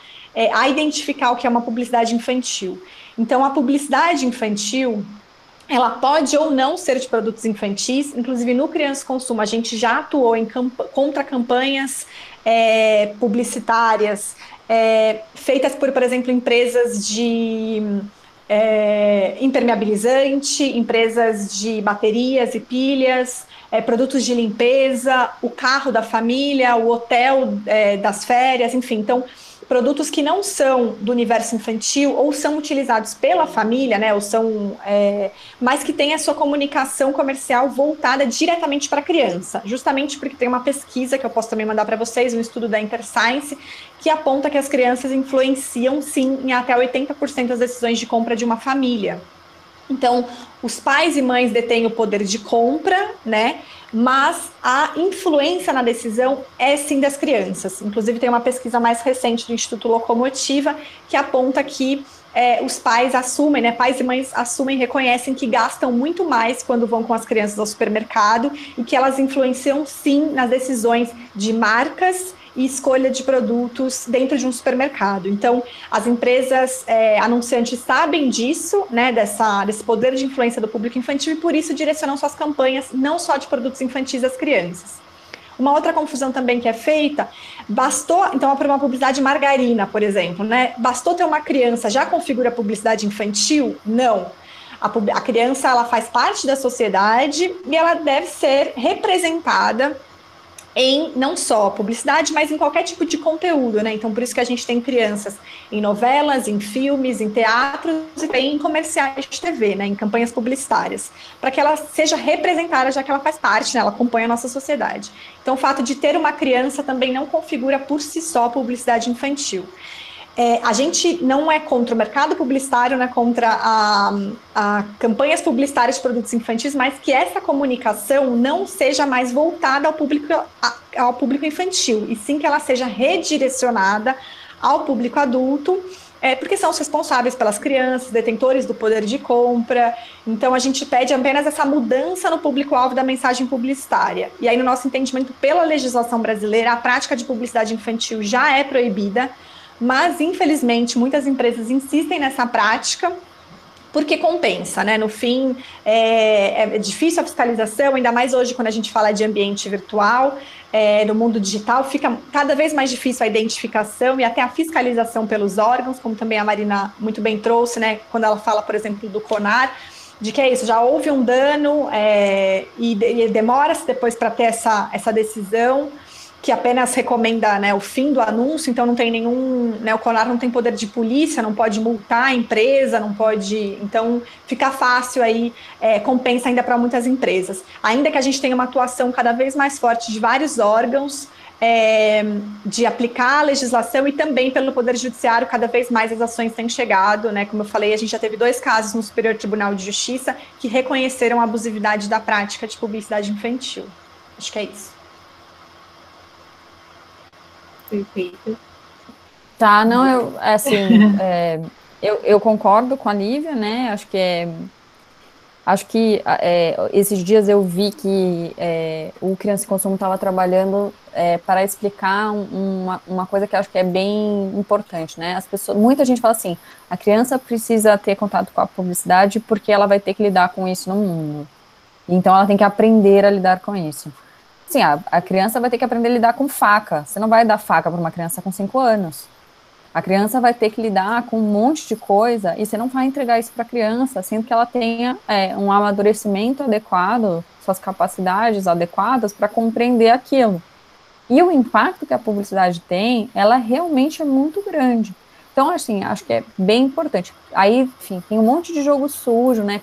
Speaker 2: a identificar o que é uma publicidade infantil. Então, a publicidade infantil, ela pode ou não ser de produtos infantis. Inclusive no Crianças Consumo a gente já atuou contra campanhas publicitárias feitas por exemplo, empresas de impermeabilizante, empresas de baterias e pilhas, produtos de limpeza, o carro da família, o hotel das férias, enfim. Então, produtos que não são do universo infantil ou são utilizados pela família, né, ou são, mas que têm a sua comunicação comercial voltada diretamente para a criança, justamente porque tem uma pesquisa que eu posso também mandar para vocês, um estudo da Interscience, que aponta que as crianças influenciam, sim, em até 80% das decisões de compra de uma família. Então, os pais e mães detêm o poder de compra, né? Mas a influência na decisão é sim das crianças. Inclusive, tem uma pesquisa mais recente do Instituto Locomotiva que aponta que os pais assumem, né? Pais e mães assumem, reconhecem que gastam muito mais quando vão com as crianças ao supermercado e que elas influenciam sim nas decisões de marcas e escolha de produtos dentro de um supermercado. Então, as empresas anunciantes sabem disso, né, desse poder de influência do público infantil, e por isso direcionam suas campanhas não só de produtos infantis às crianças. Uma outra confusão também que é feita, então, para uma publicidade margarina, por exemplo, né, bastou ter uma criança, já configura a publicidade infantil? Não. A criança, ela faz parte da sociedade e ela deve ser representada em não só publicidade, mas em qualquer tipo de conteúdo, né? Então, por isso que a gente tem crianças em novelas, em filmes, em teatros e também em comerciais de TV, né? Em campanhas publicitárias, para que ela seja representada, já que ela faz parte, né? Ela acompanha a nossa sociedade. Então, o fato de ter uma criança também não configura por si só a publicidade infantil. A gente não é contra o mercado publicitário, não é contra a campanhas publicitárias de produtos infantis, mas que essa comunicação não seja mais voltada ao público infantil, e sim que ela seja redirecionada ao público adulto, porque são os responsáveis pelas crianças, detentores do poder de compra. Então, a gente pede apenas essa mudança no público-alvo da mensagem publicitária. E aí, no nosso entendimento, pela legislação brasileira, a prática de publicidade infantil já é proibida, mas, infelizmente, muitas empresas insistem nessa prática porque compensa, né? No fim, é difícil a fiscalização, ainda mais hoje quando a gente fala de ambiente virtual, no mundo digital, fica cada vez mais difícil a identificação e até a fiscalização pelos órgãos, como também a Marina muito bem trouxe, né? Quando ela fala, por exemplo, do CONAR, de que é isso, já houve um dano e demora-se depois para ter essa decisão, que apenas recomenda, né, o fim do anúncio, então não tem nenhum, né, o CONAR não tem poder de polícia, não pode multar a empresa, não pode, então fica fácil aí, compensa ainda para muitas empresas. Ainda que a gente tenha uma atuação cada vez mais forte de vários órgãos, de aplicar a legislação e também pelo Poder Judiciário, cada vez mais as ações têm chegado, né, como eu falei, a gente já teve 2 casos no Superior Tribunal de Justiça que reconheceram a abusividade da prática de publicidade infantil. Acho que é isso.
Speaker 1: Perfeito.
Speaker 3: Tá, não, eu concordo com a Lívia, né, acho que esses dias eu vi que o Criança e Consumo estava trabalhando para explicar uma coisa que eu acho que é bem importante, né, muita gente fala assim, a criança precisa ter contato com a publicidade porque ela vai ter que lidar com isso no mundo, então ela tem que aprender a lidar com isso. Sim, a criança vai ter que aprender a lidar com faca. Você não vai dar faca para uma criança com 5 anos. A criança vai ter que lidar com um monte de coisa e você não vai entregar isso para a criança, sendo que ela tenha um amadurecimento adequado, suas capacidades adequadas para compreender aquilo. E o impacto que a publicidade tem, ela realmente é muito grande. Então, assim, acho que é bem importante. Aí, enfim, tem um monte de jogo sujo, né,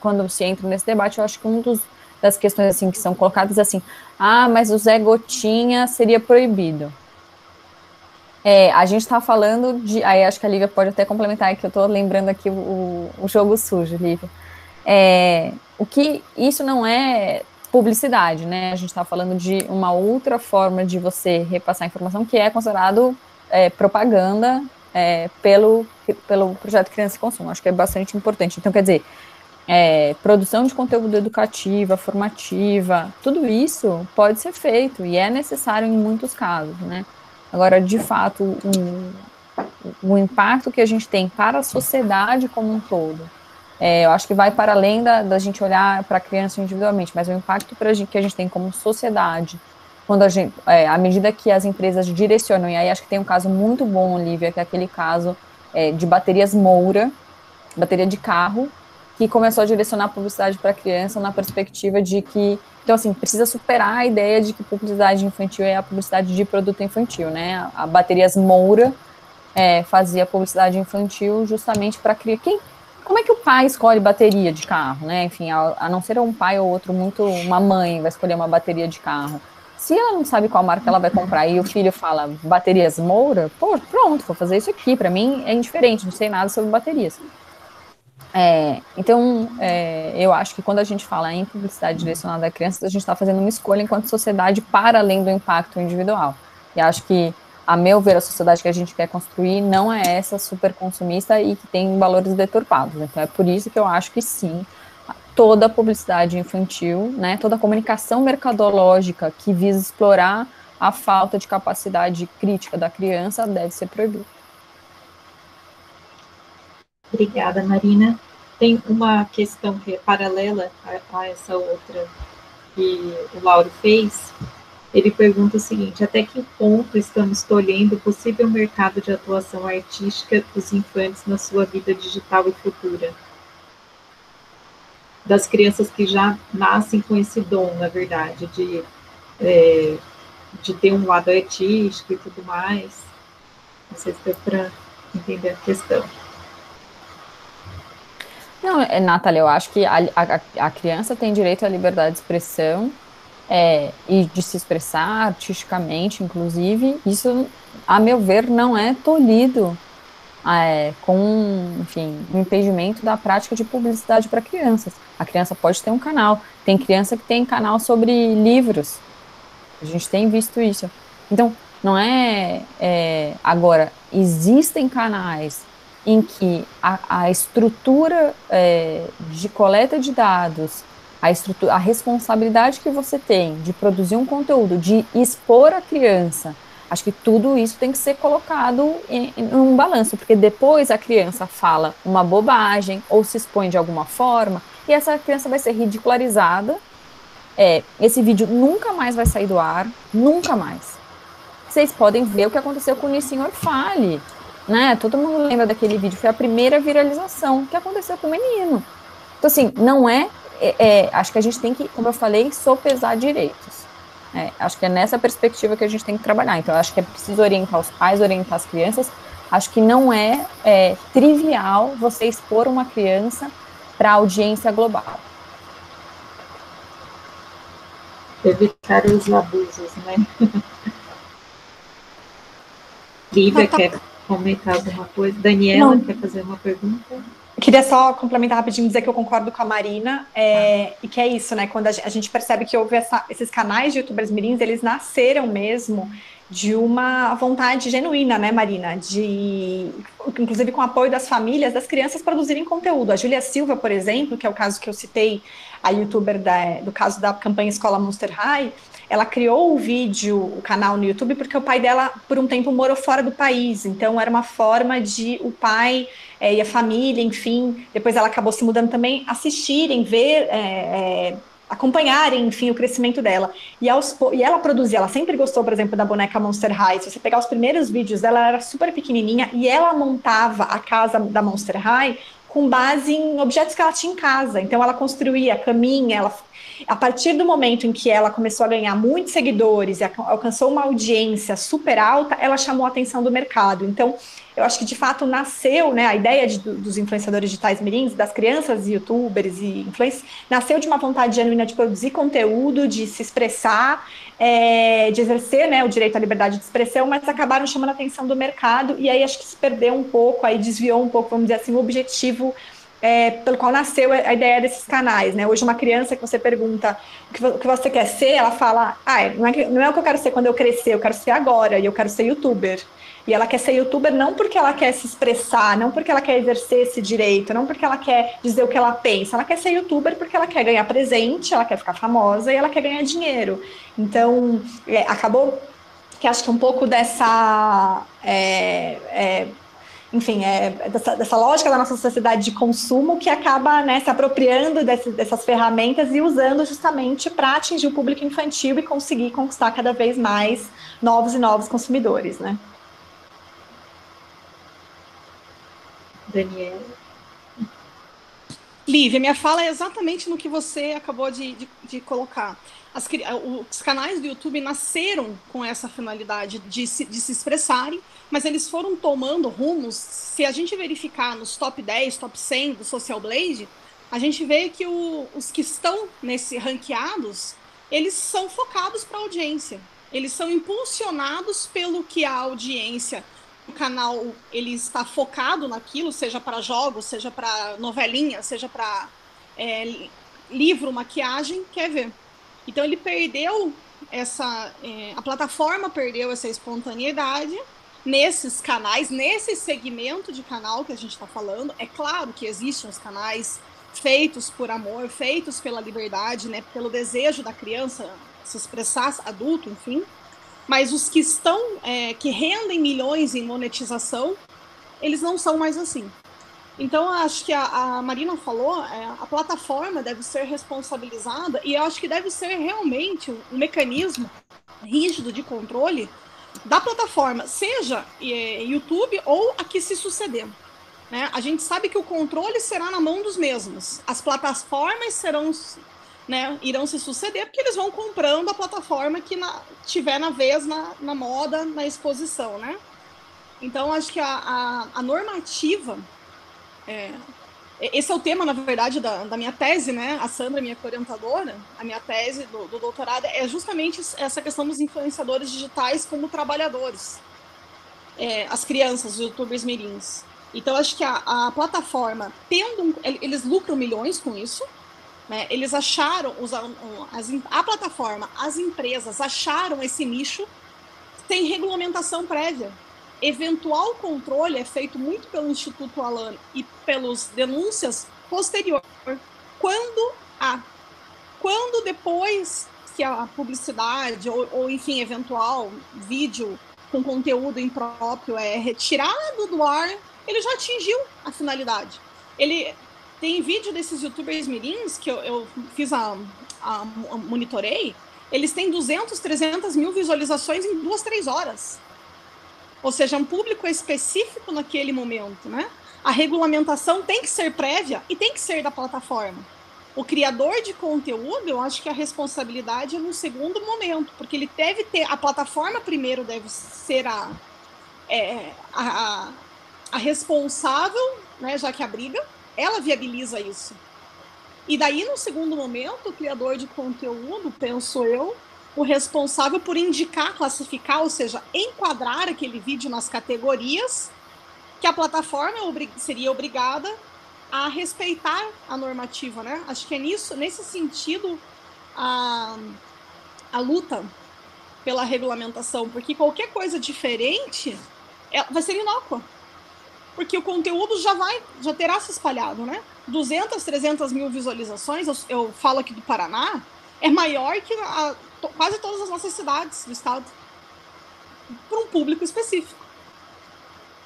Speaker 3: quando se entra nesse debate. Eu acho que das questões assim que são colocadas assim, mas o Zé Gotinha seria proibido. A gente está falando aí acho que a Lívia pode até complementar, que eu estou lembrando aqui o jogo sujo, Lívia. Isso não é publicidade, né? A gente está falando de uma outra forma de você repassar informação que é considerado propaganda pelo projeto Criança e Consumo. Acho que é bastante importante. Então, quer dizer, produção de conteúdo educativa, formativa, tudo isso pode ser feito e é necessário em muitos casos, né? Agora, de fato, o impacto que a gente tem para a sociedade como um todo, eu acho que vai para além da gente olhar para a criança individualmente, mas o impacto que a gente tem como sociedade, quando à medida que as empresas direcionam, e aí acho que tem um caso muito bom, Olivia, que é aquele caso de baterias Moura, bateria de carro, que começou a direcionar a publicidade para a criança na perspectiva de que, então assim, precisa superar a ideia de que publicidade infantil é a publicidade de produto infantil, né? A baterias Moura fazia publicidade infantil justamente para criar. Como é que o pai escolhe bateria de carro, né? Enfim, a não ser um pai ou outro, uma mãe vai escolher uma bateria de carro. Se ela não sabe qual marca ela vai comprar e o filho fala baterias Moura, pô, pronto, vou fazer isso aqui. Para mim é indiferente, não sei nada sobre baterias. Então, eu acho que quando a gente fala em publicidade direcionada a crianças, a gente está fazendo uma escolha enquanto sociedade para além do impacto individual. E acho que, a meu ver, a sociedade que a gente quer construir não é essa super consumista e que tem valores deturpados. Então, é por isso que eu acho que sim, toda a publicidade infantil, né, toda a comunicação mercadológica que visa explorar a falta de capacidade crítica da criança deve ser proibida.
Speaker 1: Obrigada, Marina. Tem uma questão que é paralela a essa outra que o Lauro fez. Ele pergunta o seguinte: até que ponto estamos tolhendo o possível mercado de atuação artística dos infantes na sua vida digital e futura? Das crianças que já nascem com esse dom, na verdade, de ter um lado artístico e tudo mais. Não sei se deu para entender a questão.
Speaker 3: Não, Nathalie, eu acho que a criança tem direito à liberdade de expressão e de se expressar artisticamente, inclusive. Isso, a meu ver, não é tolhido com, enfim, o impedimento da prática de publicidade para crianças. A criança pode ter um canal. Tem criança que tem canal sobre livros. A gente tem visto isso. Então, não agora, existem canais em que a estrutura de coleta de dados, a responsabilidade que você tem de produzir um conteúdo, de expor a criança, acho que tudo isso tem que ser colocado em um balanço, porque depois a criança fala uma bobagem ou se expõe de alguma forma, e essa criança vai ser ridicularizada. Esse vídeo nunca mais vai sair do ar, nunca mais. Vocês podem ver o que aconteceu com o Nissin Orfale, né? Todo mundo lembra daquele vídeo, foi a primeira viralização que aconteceu com o menino. Então, assim, não acho que a gente tem que, como eu falei, sopesar direitos. Acho que é nessa perspectiva que a gente tem que trabalhar. Então, acho que é preciso orientar os pais, orientar as crianças. Acho que não é trivial você expor uma criança para audiência global.
Speaker 1: Evitar os abusos, né? Lívia, quer comentar alguma coisa? Daniela, quer fazer uma pergunta?
Speaker 2: Queria só complementar rapidinho, dizer que eu concordo com a Marina, e que é isso, né? Quando a gente percebe que houve esses canais de youtubers mirins, eles nasceram mesmo de uma vontade genuína, né, Marina? Inclusive com o apoio das famílias, das crianças produzirem conteúdo. A Júlia Silva, por exemplo, que é o caso que eu citei, a youtuber do caso da campanha Escola Monster High, ela criou o canal no YouTube, porque o pai dela, por um tempo, morou fora do país. Então, era uma forma de o pai e a família, enfim, depois ela acabou se mudando também, assistirem, ver, acompanharem, enfim, o crescimento dela. E ela produzia, ela sempre gostou, por exemplo, da boneca Monster High. Se você pegar os primeiros vídeos dela, ela era super pequenininha e ela montava a casa da Monster High com base em objetos que ela tinha em casa. Então, ela construía a caminha, a partir do momento em que ela começou a ganhar muitos seguidores e alcançou uma audiência super alta, ela chamou a atenção do mercado. Então, eu acho que, de fato, nasceu, né, a ideia dos influenciadores digitais mirins, das crianças, youtubers e influencers, nasceu de uma vontade genuína de produzir conteúdo, de se expressar, de exercer, né, o direito à liberdade de expressão, mas acabaram chamando a atenção do mercado, e aí acho que se perdeu um pouco, aí desviou um pouco, vamos dizer assim, o objetivo pelo qual nasceu a ideia desses canais, né? Hoje uma criança que você pergunta o que você quer ser, ela fala, não é o que eu quero ser quando eu crescer, eu quero ser agora, e eu quero ser youtuber. E ela quer ser youtuber não porque ela quer se expressar, não porque ela quer exercer esse direito, não porque ela quer dizer o que ela pensa, ela quer ser youtuber porque ela quer ganhar presente, ela quer ficar famosa e ela quer ganhar dinheiro. Então, acabou que acho que um pouco dessa... enfim, dessa lógica da nossa sociedade de consumo que acaba, né, se apropriando dessas ferramentas e usando justamente para atingir o público infantil e conseguir conquistar cada vez mais novos e novos consumidores, né?
Speaker 1: Daniela.
Speaker 5: Lívia, minha fala é exatamente no que você acabou de colocar. Os canais do YouTube nasceram com essa finalidade de se expressarem, mas eles foram tomando rumos. Se a gente verificar nos top 10, top 100 do Social Blade, a gente vê que os que estão nesse ranqueados, eles são focados para a audiência. Eles são impulsionados pelo que a audiência, o canal, ele está focado naquilo, seja para jogos, seja para novelinha, seja para livro, maquiagem, quer ver. Então ele perdeu a plataforma perdeu essa espontaneidade nesses canais, nesse segmento de canal que a gente está falando. É claro que existem os canais feitos por amor, feitos pela liberdade, né, pelo desejo da criança se expressar, adulto, enfim. Mas os que estão, que rendem milhões em monetização, eles não são mais assim. Então, acho que a Marina falou, a plataforma deve ser responsabilizada, e eu acho que deve ser realmente um mecanismo rígido de controle da plataforma, seja YouTube ou a que se suceder. Né? A gente sabe que o controle será na mão dos mesmos. As plataformas serão, né, irão se suceder, porque eles vão comprando a plataforma que tiver na vez, na moda, na exposição. Né? Então, acho que a normativa... esse é o tema, na verdade, da minha tese, né? A Sandra, minha orientadora, a minha tese do doutorado é justamente essa questão dos influenciadores digitais como trabalhadores, as crianças, os youtubers mirins. Então, acho que a plataforma, eles lucram milhões com isso, né? Eles acharam, a plataforma, as empresas acharam esse nicho sem regulamentação prévia. Eventual controle é feito muito pelo Instituto Alan e pelas denúncias posteriores. Quando depois que a publicidade ou enfim, eventual vídeo com conteúdo impróprio é retirado do ar, ele já atingiu a finalidade. Tem vídeo desses youtubers mirins que eu fiz monitorei, eles têm 200, 300 mil visualizações em 2, 3 horas. Ou seja, um público específico naquele momento, né? A regulamentação tem que ser prévia e tem que ser da plataforma. O criador de conteúdo, eu acho que a responsabilidade é no segundo momento, porque ele deve ter, a plataforma primeiro deve ser a responsável, né, já que abriga, ela viabiliza isso. E daí, no segundo momento, o criador de conteúdo, penso eu, o responsável por indicar, classificar, ou seja, enquadrar aquele vídeo nas categorias que a plataforma seria obrigada a respeitar a normativa, né? Acho que é nesse sentido a luta pela regulamentação, porque qualquer coisa diferente vai ser inócua, porque o conteúdo já terá se espalhado, né? 200, 300 mil visualizações, eu falo aqui do Paraná, é maior que quase todas as nossas cidades do estado, para um público específico.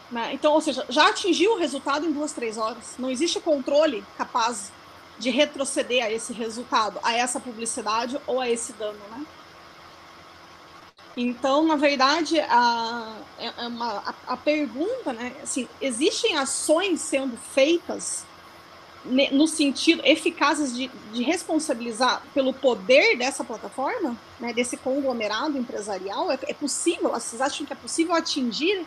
Speaker 5: Né? Então, ou seja, já atingiu o resultado em 2, 3 horas. Não existe controle capaz de retroceder a esse resultado, a essa publicidade ou a esse dano. Né? Então, na verdade, a pergunta, né, assim, existem ações sendo feitas no sentido eficazes de responsabilizar pelo poder dessa plataforma, né, desse conglomerado empresarial? É possível? Vocês acham que é possível atingi-los?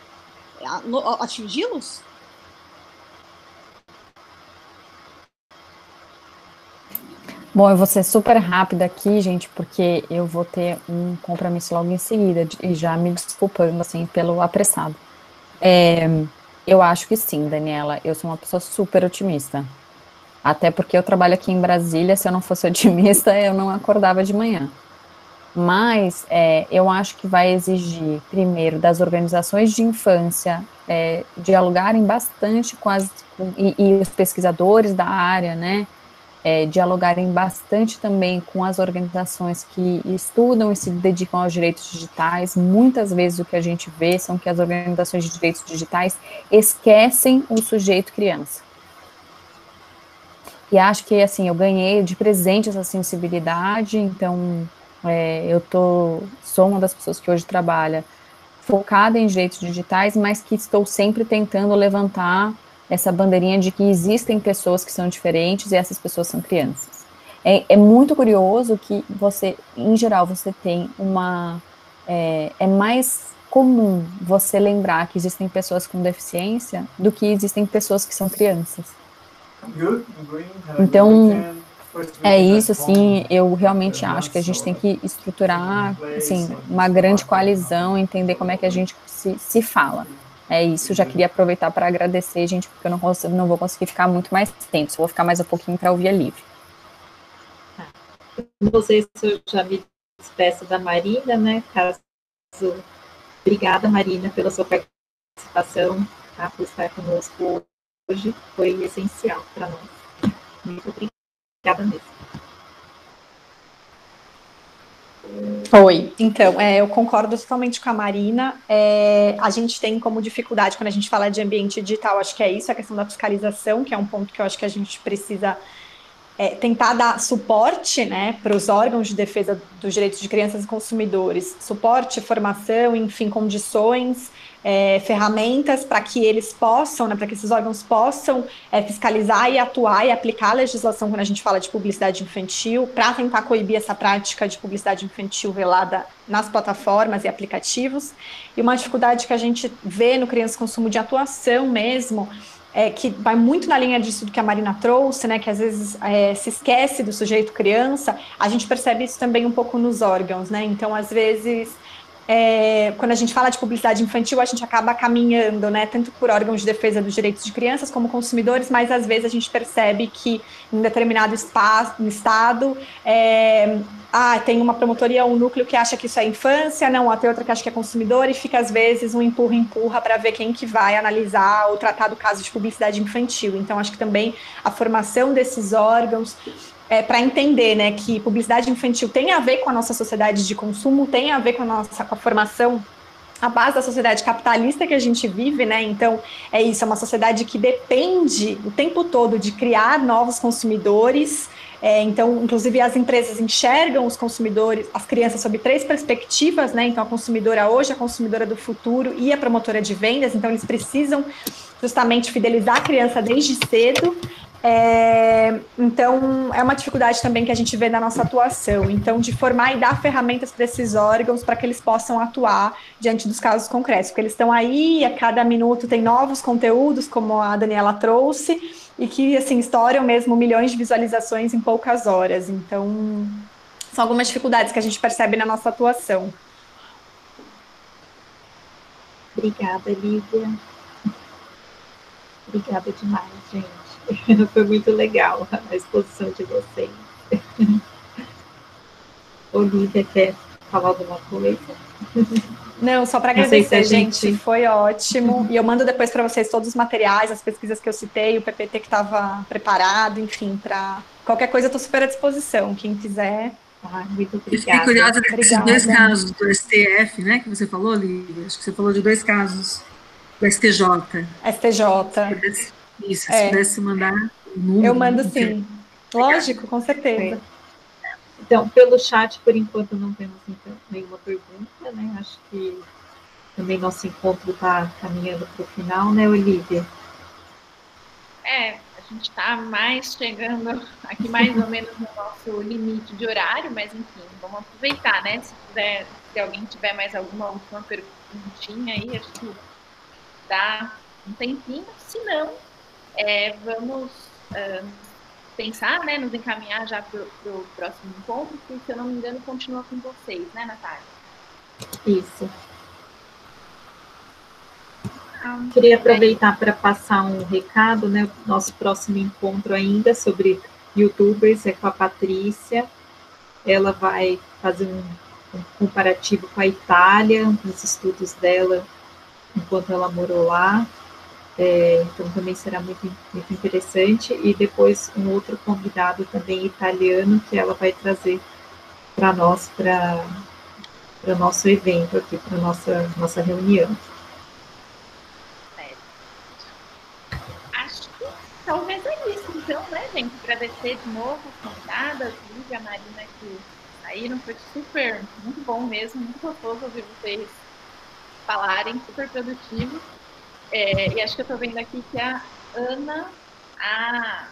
Speaker 3: Bom, eu vou ser super rápida aqui, gente, porque eu vou ter um compromisso logo em seguida, e já me desculpando, assim, pelo apressado. Eu acho que sim, Daniela, eu sou uma pessoa super otimista. Até porque eu trabalho aqui em Brasília, se eu não fosse otimista, eu não acordava de manhã. Mas eu acho que vai exigir, primeiro, das organizações de infância, dialogarem bastante e os pesquisadores da área, né, dialogarem bastante também com as organizações que estudam e se dedicam aos direitos digitais. Muitas vezes o que a gente vê são que as organizações de direitos digitais esquecem o sujeito criança. E acho que, assim, eu ganhei de presente essa sensibilidade, então sou uma das pessoas que hoje trabalha focada em direitos digitais, mas que estou sempre tentando levantar essa bandeirinha de que existem pessoas que são diferentes e essas pessoas são crianças. É muito curioso que você, em geral, você tem é mais comum você lembrar que existem pessoas com deficiência do que existem pessoas que são crianças. Então, é isso, assim, eu realmente acho que a gente tem que estruturar, assim, uma grande coalizão, entender como é que a gente se fala. É isso, já queria aproveitar para agradecer, gente, porque eu não vou conseguir ficar muito mais tempo, só vou ficar mais um pouquinho para ouvir a Lívia.
Speaker 1: Não sei se eu já me despeço da Marina, né? Obrigada, Marina, pela sua participação, tá? Por estar conosco hoje, foi essencial para nós. Muito obrigada mesmo.
Speaker 2: Oi, então, eu concordo totalmente com a Marina. A gente tem como dificuldade, quando a gente fala de ambiente digital, acho que é isso, a questão da fiscalização, que é um ponto que eu acho que a gente precisa tentar dar suporte, né, para os órgãos de defesa dos direitos de crianças e consumidores, suporte, formação, enfim, condições, ferramentas para que eles possam, né, para que esses órgãos possam fiscalizar e atuar e aplicar a legislação quando a gente fala de publicidade infantil, para tentar coibir essa prática de publicidade infantil velada nas plataformas e aplicativos. E uma dificuldade que a gente vê no Criança e Consumo de atuação mesmo, que vai muito na linha disso que a Marina trouxe, né, que às vezes se esquece do sujeito criança, a gente percebe isso também um pouco nos órgãos, né, então às vezes, quando a gente fala de publicidade infantil, a gente acaba caminhando, né, tanto por órgãos de defesa dos direitos de crianças como consumidores, mas às vezes a gente percebe que em determinado estado, tem uma promotoria, um núcleo que acha que isso é infância, não, tem outra que acha que é consumidor, e fica às vezes um empurra para ver quem que vai analisar ou tratar do caso de publicidade infantil. Então acho que também a formação desses órgãos para entender, né, que publicidade infantil tem a ver com a nossa sociedade de consumo, tem a ver com a formação, a base da sociedade capitalista que a gente vive, né? Então, é isso, é uma sociedade que depende o tempo todo de criar novos consumidores. Então, inclusive, as empresas enxergam os consumidores, as crianças, sob 3 perspectivas, né? Então, a consumidora hoje, a consumidora do futuro e a promotora de vendas. Então, eles precisam justamente fidelizar a criança desde cedo. Então, é uma dificuldade também que a gente vê na nossa atuação. Então, de formar e dar ferramentas para esses órgãos para que eles possam atuar diante dos casos concretos, porque eles estão aí, a cada minuto tem novos conteúdos, como a Daniela trouxe, e que, assim, estouram mesmo milhões de visualizações em poucas horas. Então, são algumas dificuldades que a gente percebe na nossa atuação.
Speaker 1: Obrigada, Lívia. Obrigada demais, gente. Foi muito legal a exposição de vocês. Olivia, quer falar alguma coisa?
Speaker 2: Não, só para agradecer, gente, foi ótimo. E eu mando depois para vocês todos os materiais, as pesquisas que eu citei, o PPT que estava preparado, enfim, para qualquer coisa eu estou super à disposição, quem quiser.
Speaker 1: Muito obrigada.
Speaker 4: Eu fiquei curiosa desses 2 casos do STF, né, que você falou, Lívia? Acho que você falou de 2 casos do STJ.
Speaker 2: STJ.
Speaker 4: Isso, se pudesse mandar o número.
Speaker 2: Eu mando sim. Lógico, com certeza.
Speaker 1: Então, pelo chat, por enquanto, não temos então, nenhuma pergunta, né? Acho que também nosso encontro está caminhando para o final, né, Olivia?
Speaker 6: A gente está mais chegando aqui mais ou menos no nosso limite de horário, mas enfim, vamos aproveitar, né? Se alguém tiver mais alguma última perguntinha aí, acho que dá um tempinho, se não, vamos pensar, né, nos encaminhar já para o próximo encontro, que, se eu não me engano, continua com vocês, né, Natália?
Speaker 1: Isso. Queria aproveitar para passar um recado, né, nosso próximo encontro ainda sobre youtubers é com a Patrícia. Ela vai fazer um comparativo com a Itália, nos estudos dela, enquanto ela morou lá. Então também será muito, muito interessante, e depois um outro convidado também italiano que ela vai trazer para nós, para o nosso evento aqui, para nossa reunião.
Speaker 6: Acho que talvez é isso então, né, gente? Agradecer de novo as convidadas, Lívia, a Marina, que saíram, foi super, muito bom mesmo, muito gostoso ouvir vocês falarem, super produtivo. E acho que eu estou vendo aqui que a Ana. Ah,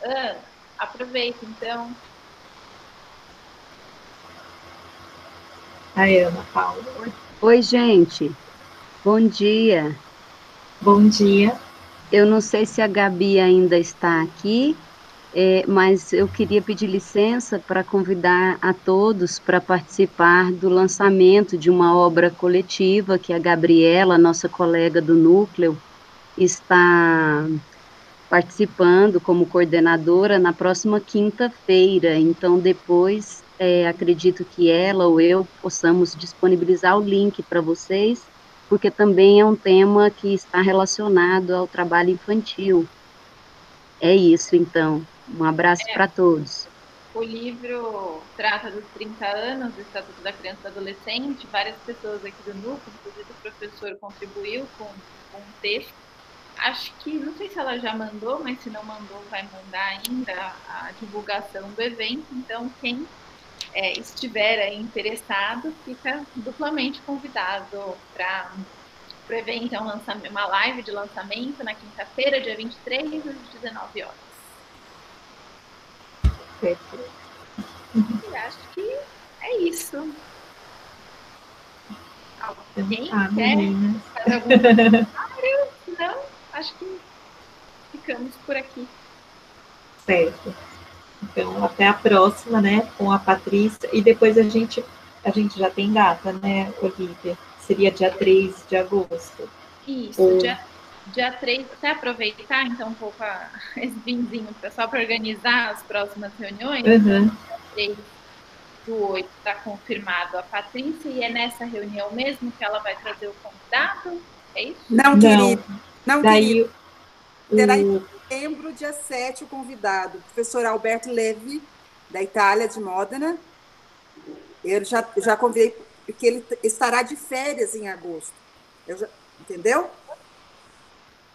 Speaker 6: Ana, aproveita então.
Speaker 1: A Ana Paula.
Speaker 7: Oi, gente. Bom dia.
Speaker 1: Bom dia.
Speaker 7: Eu não sei se a Gabi ainda está aqui, mas eu queria pedir licença para convidar a todos para participar do lançamento de uma obra coletiva que a Gabriela, nossa colega do Núcleo, está participando como coordenadora na próxima quinta-feira. Então, depois, acredito que ela ou eu possamos disponibilizar o link para vocês, porque também é um tema que está relacionado ao trabalho infantil. É isso, então. Um abraço para todos.
Speaker 6: O livro trata dos 30 anos do Estatuto da Criança e do Adolescente. Várias pessoas aqui do núcleo, inclusive o professor, contribuiu com um texto. Acho que, não sei se ela já mandou, mas se não mandou, vai mandar ainda a divulgação do evento. Então, quem estiver aí interessado, fica duplamente convidado para o evento. É uma live de lançamento na quinta-feira, dia 23, às 19 horas.
Speaker 1: Perfeito.
Speaker 6: E acho que é isso. Alguém quer fazer algum comentário? Não, acho que ficamos por aqui.
Speaker 1: Certo. Então, até a próxima, né, com a Patrícia. E depois a gente já tem data, né, Olivia? Seria dia 3 de agosto.
Speaker 6: Isso, dia 3, até aproveitar então um pouco esse vinzinho só para organizar as próximas reuniões.
Speaker 1: Uhum.
Speaker 6: Dia 3 do 8 está confirmado a Patrícia, e é nessa reunião mesmo que ela vai trazer o convidado? É isso?
Speaker 8: Não, querido. Não,
Speaker 1: daí,
Speaker 8: querido. Será em setembro, dia 7, o convidado, o professor Alberto Levi, da Itália, de Modena. Eu já convidei, porque ele estará de férias em agosto. Entendeu?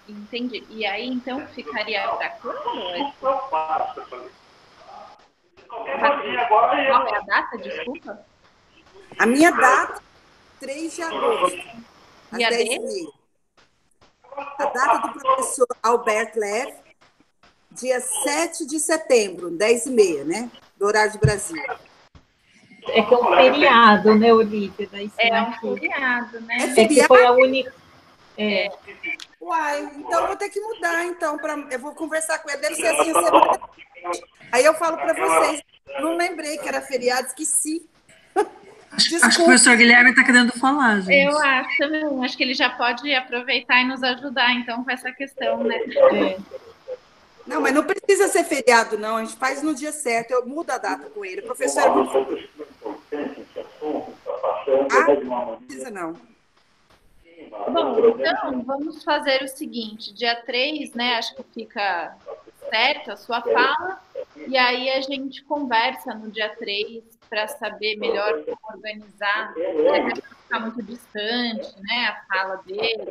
Speaker 6: Entendi. E aí, então, ficaria para quando? Qual é a data, desculpa?
Speaker 8: A minha data, 3 de agosto, às
Speaker 6: E a
Speaker 8: 10h30. A data do professor Alberto Levi, dia 7 de setembro, 10h30, né? Do horário de Brasília.
Speaker 1: É que é um feriado, né, Olivia? Daí
Speaker 6: um feriado, né?
Speaker 1: É que foi a única...
Speaker 8: Uai, então eu vou ter que mudar, então. Eu vou conversar com ele, deve ser assim a semana. Aí eu falo para vocês. Não lembrei que era feriado, esqueci.
Speaker 4: Acho que o professor Guilherme está querendo falar, gente.
Speaker 6: Eu acho também. Acho que ele já pode aproveitar e nos ajudar, então, com essa questão, né?
Speaker 8: Não, mas não precisa ser feriado, não. A gente faz no dia certo. Eu mudo a data com ele. O professor... não precisa, não.
Speaker 6: Bom, então, vamos fazer o seguinte. Dia 3, né? Acho que fica certo a sua fala. E aí a gente conversa no dia 3 para saber melhor como organizar. Para ficar muito distante, né? A fala dele.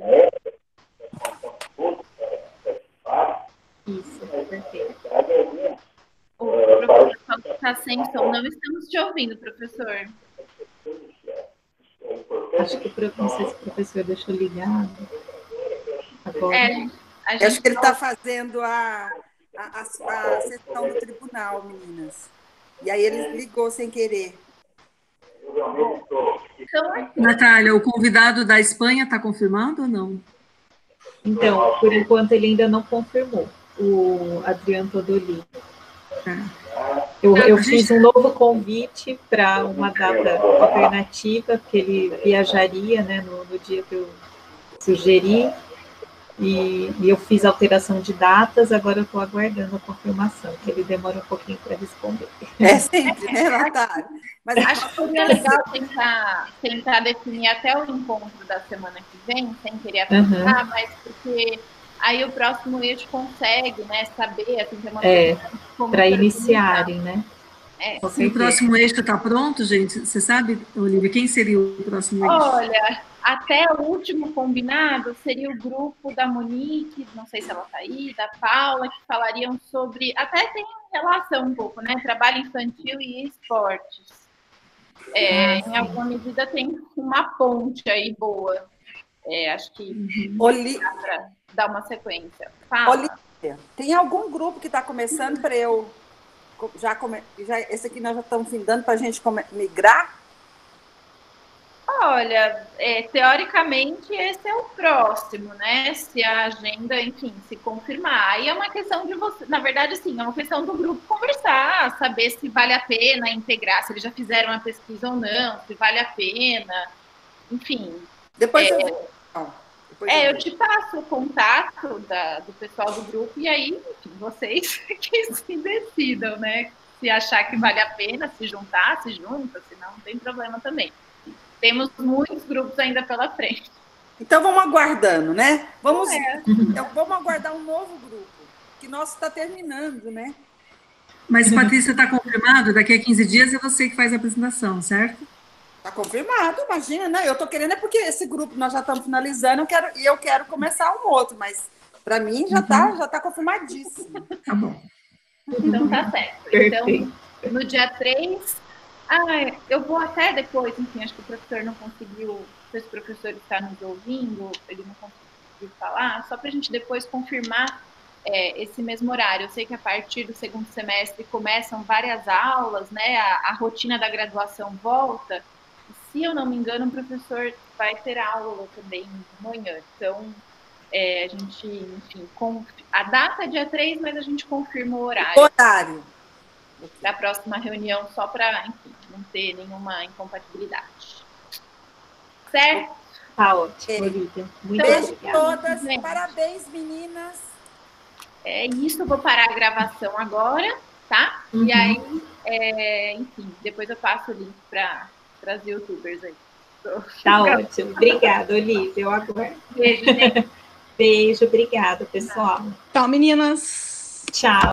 Speaker 1: Isso, perfeito.
Speaker 6: O professor Paulo está sem som. Não estamos te ouvindo, professor.
Speaker 1: Acho que não sei se o professor deixou ligado. Agora.
Speaker 8: Acho que ele está fazendo a sessão do tribunal, meninas. E aí ele ligou sem querer.
Speaker 4: Natália, o convidado da Espanha está confirmado ou não?
Speaker 1: Então, por enquanto ele ainda não confirmou, o Adriano Todoli. Eu fiz um novo convite para uma data alternativa, porque ele viajaria, né, no dia que eu sugeri, e eu fiz alteração de datas, agora eu estou aguardando a confirmação, que ele demora um pouquinho para responder.
Speaker 8: É sempre, né, Natália?
Speaker 6: Mas acho que seria legal tentar definir até o encontro da semana que vem, sem querer atrasar, mas porque aí o próximo eixo consegue, né, saber, assim, ter uma
Speaker 1: para iniciarem, né?
Speaker 4: O próximo eixo está pronto, gente? Você sabe, Olivia, quem seria o próximo eixo?
Speaker 6: Olha, até o último combinado seria o grupo da Monique, não sei se ela está aí, da Paula, que falariam sobre, até tem relação um pouco, né? Trabalho infantil e esportes. Em alguma medida tem uma ponte aí boa. Acho que dar uma sequência. Fala.
Speaker 8: Olivia, tem algum grupo que está começando para eu esse aqui nós já estamos findando para a gente migrar?
Speaker 6: Olha, teoricamente esse é o próximo, né? Se a agenda, enfim, se confirmar. Aí é uma questão de você, na verdade, sim, é uma questão do grupo conversar, saber se vale a pena integrar, se eles já fizeram uma pesquisa ou não, se vale a pena, enfim.
Speaker 8: Depois
Speaker 6: eu te passo o contato do pessoal do grupo e aí, enfim, vocês que se decidam, né? Se achar que vale a pena se juntar, se junta, se não tem problema também. Temos muitos grupos ainda pela frente.
Speaker 8: Então vamos aguardando, né? Vamos aguardar um novo grupo, que nosso está terminando, né?
Speaker 4: Mas, Patrícia, está confirmado? Daqui a 15 dias é você que faz a apresentação, certo?
Speaker 8: Está confirmado, imagina, né? Eu estou querendo, porque esse grupo nós já estamos finalizando, eu quero começar um outro, mas para mim já tá confirmadíssimo.
Speaker 4: Tá bom.
Speaker 6: Então tá certo. Então, no dia 3, eu vou até depois, enfim, acho que o professor não conseguiu, se esse professor está nos ouvindo, ele não conseguiu falar, só para a gente depois confirmar esse mesmo horário. Eu sei que a partir do segundo semestre começam várias aulas, né? A rotina da graduação volta. Se eu não me engano, o professor vai ter aula também de manhã. Então, a gente, enfim, a data é dia 3, mas a gente confirma o horário.
Speaker 8: Horário.
Speaker 6: Da próxima reunião, só para, enfim, não ter nenhuma incompatibilidade. Certo?
Speaker 1: Tá ótimo, Olivia. Muito
Speaker 8: Beijo
Speaker 1: obrigada.
Speaker 8: a todas. Parabéns, meninas.
Speaker 6: É isso, vou parar a gravação agora, tá?
Speaker 1: Uhum.
Speaker 6: E aí, enfim, depois eu passo o link para as youtubers aí.
Speaker 1: Tá ótimo. Obrigada, Olivia. Eu aguardo.
Speaker 6: Beijo, gente.
Speaker 1: Beijo, obrigada, pessoal.
Speaker 5: Tchau, meninas.
Speaker 1: Tchau.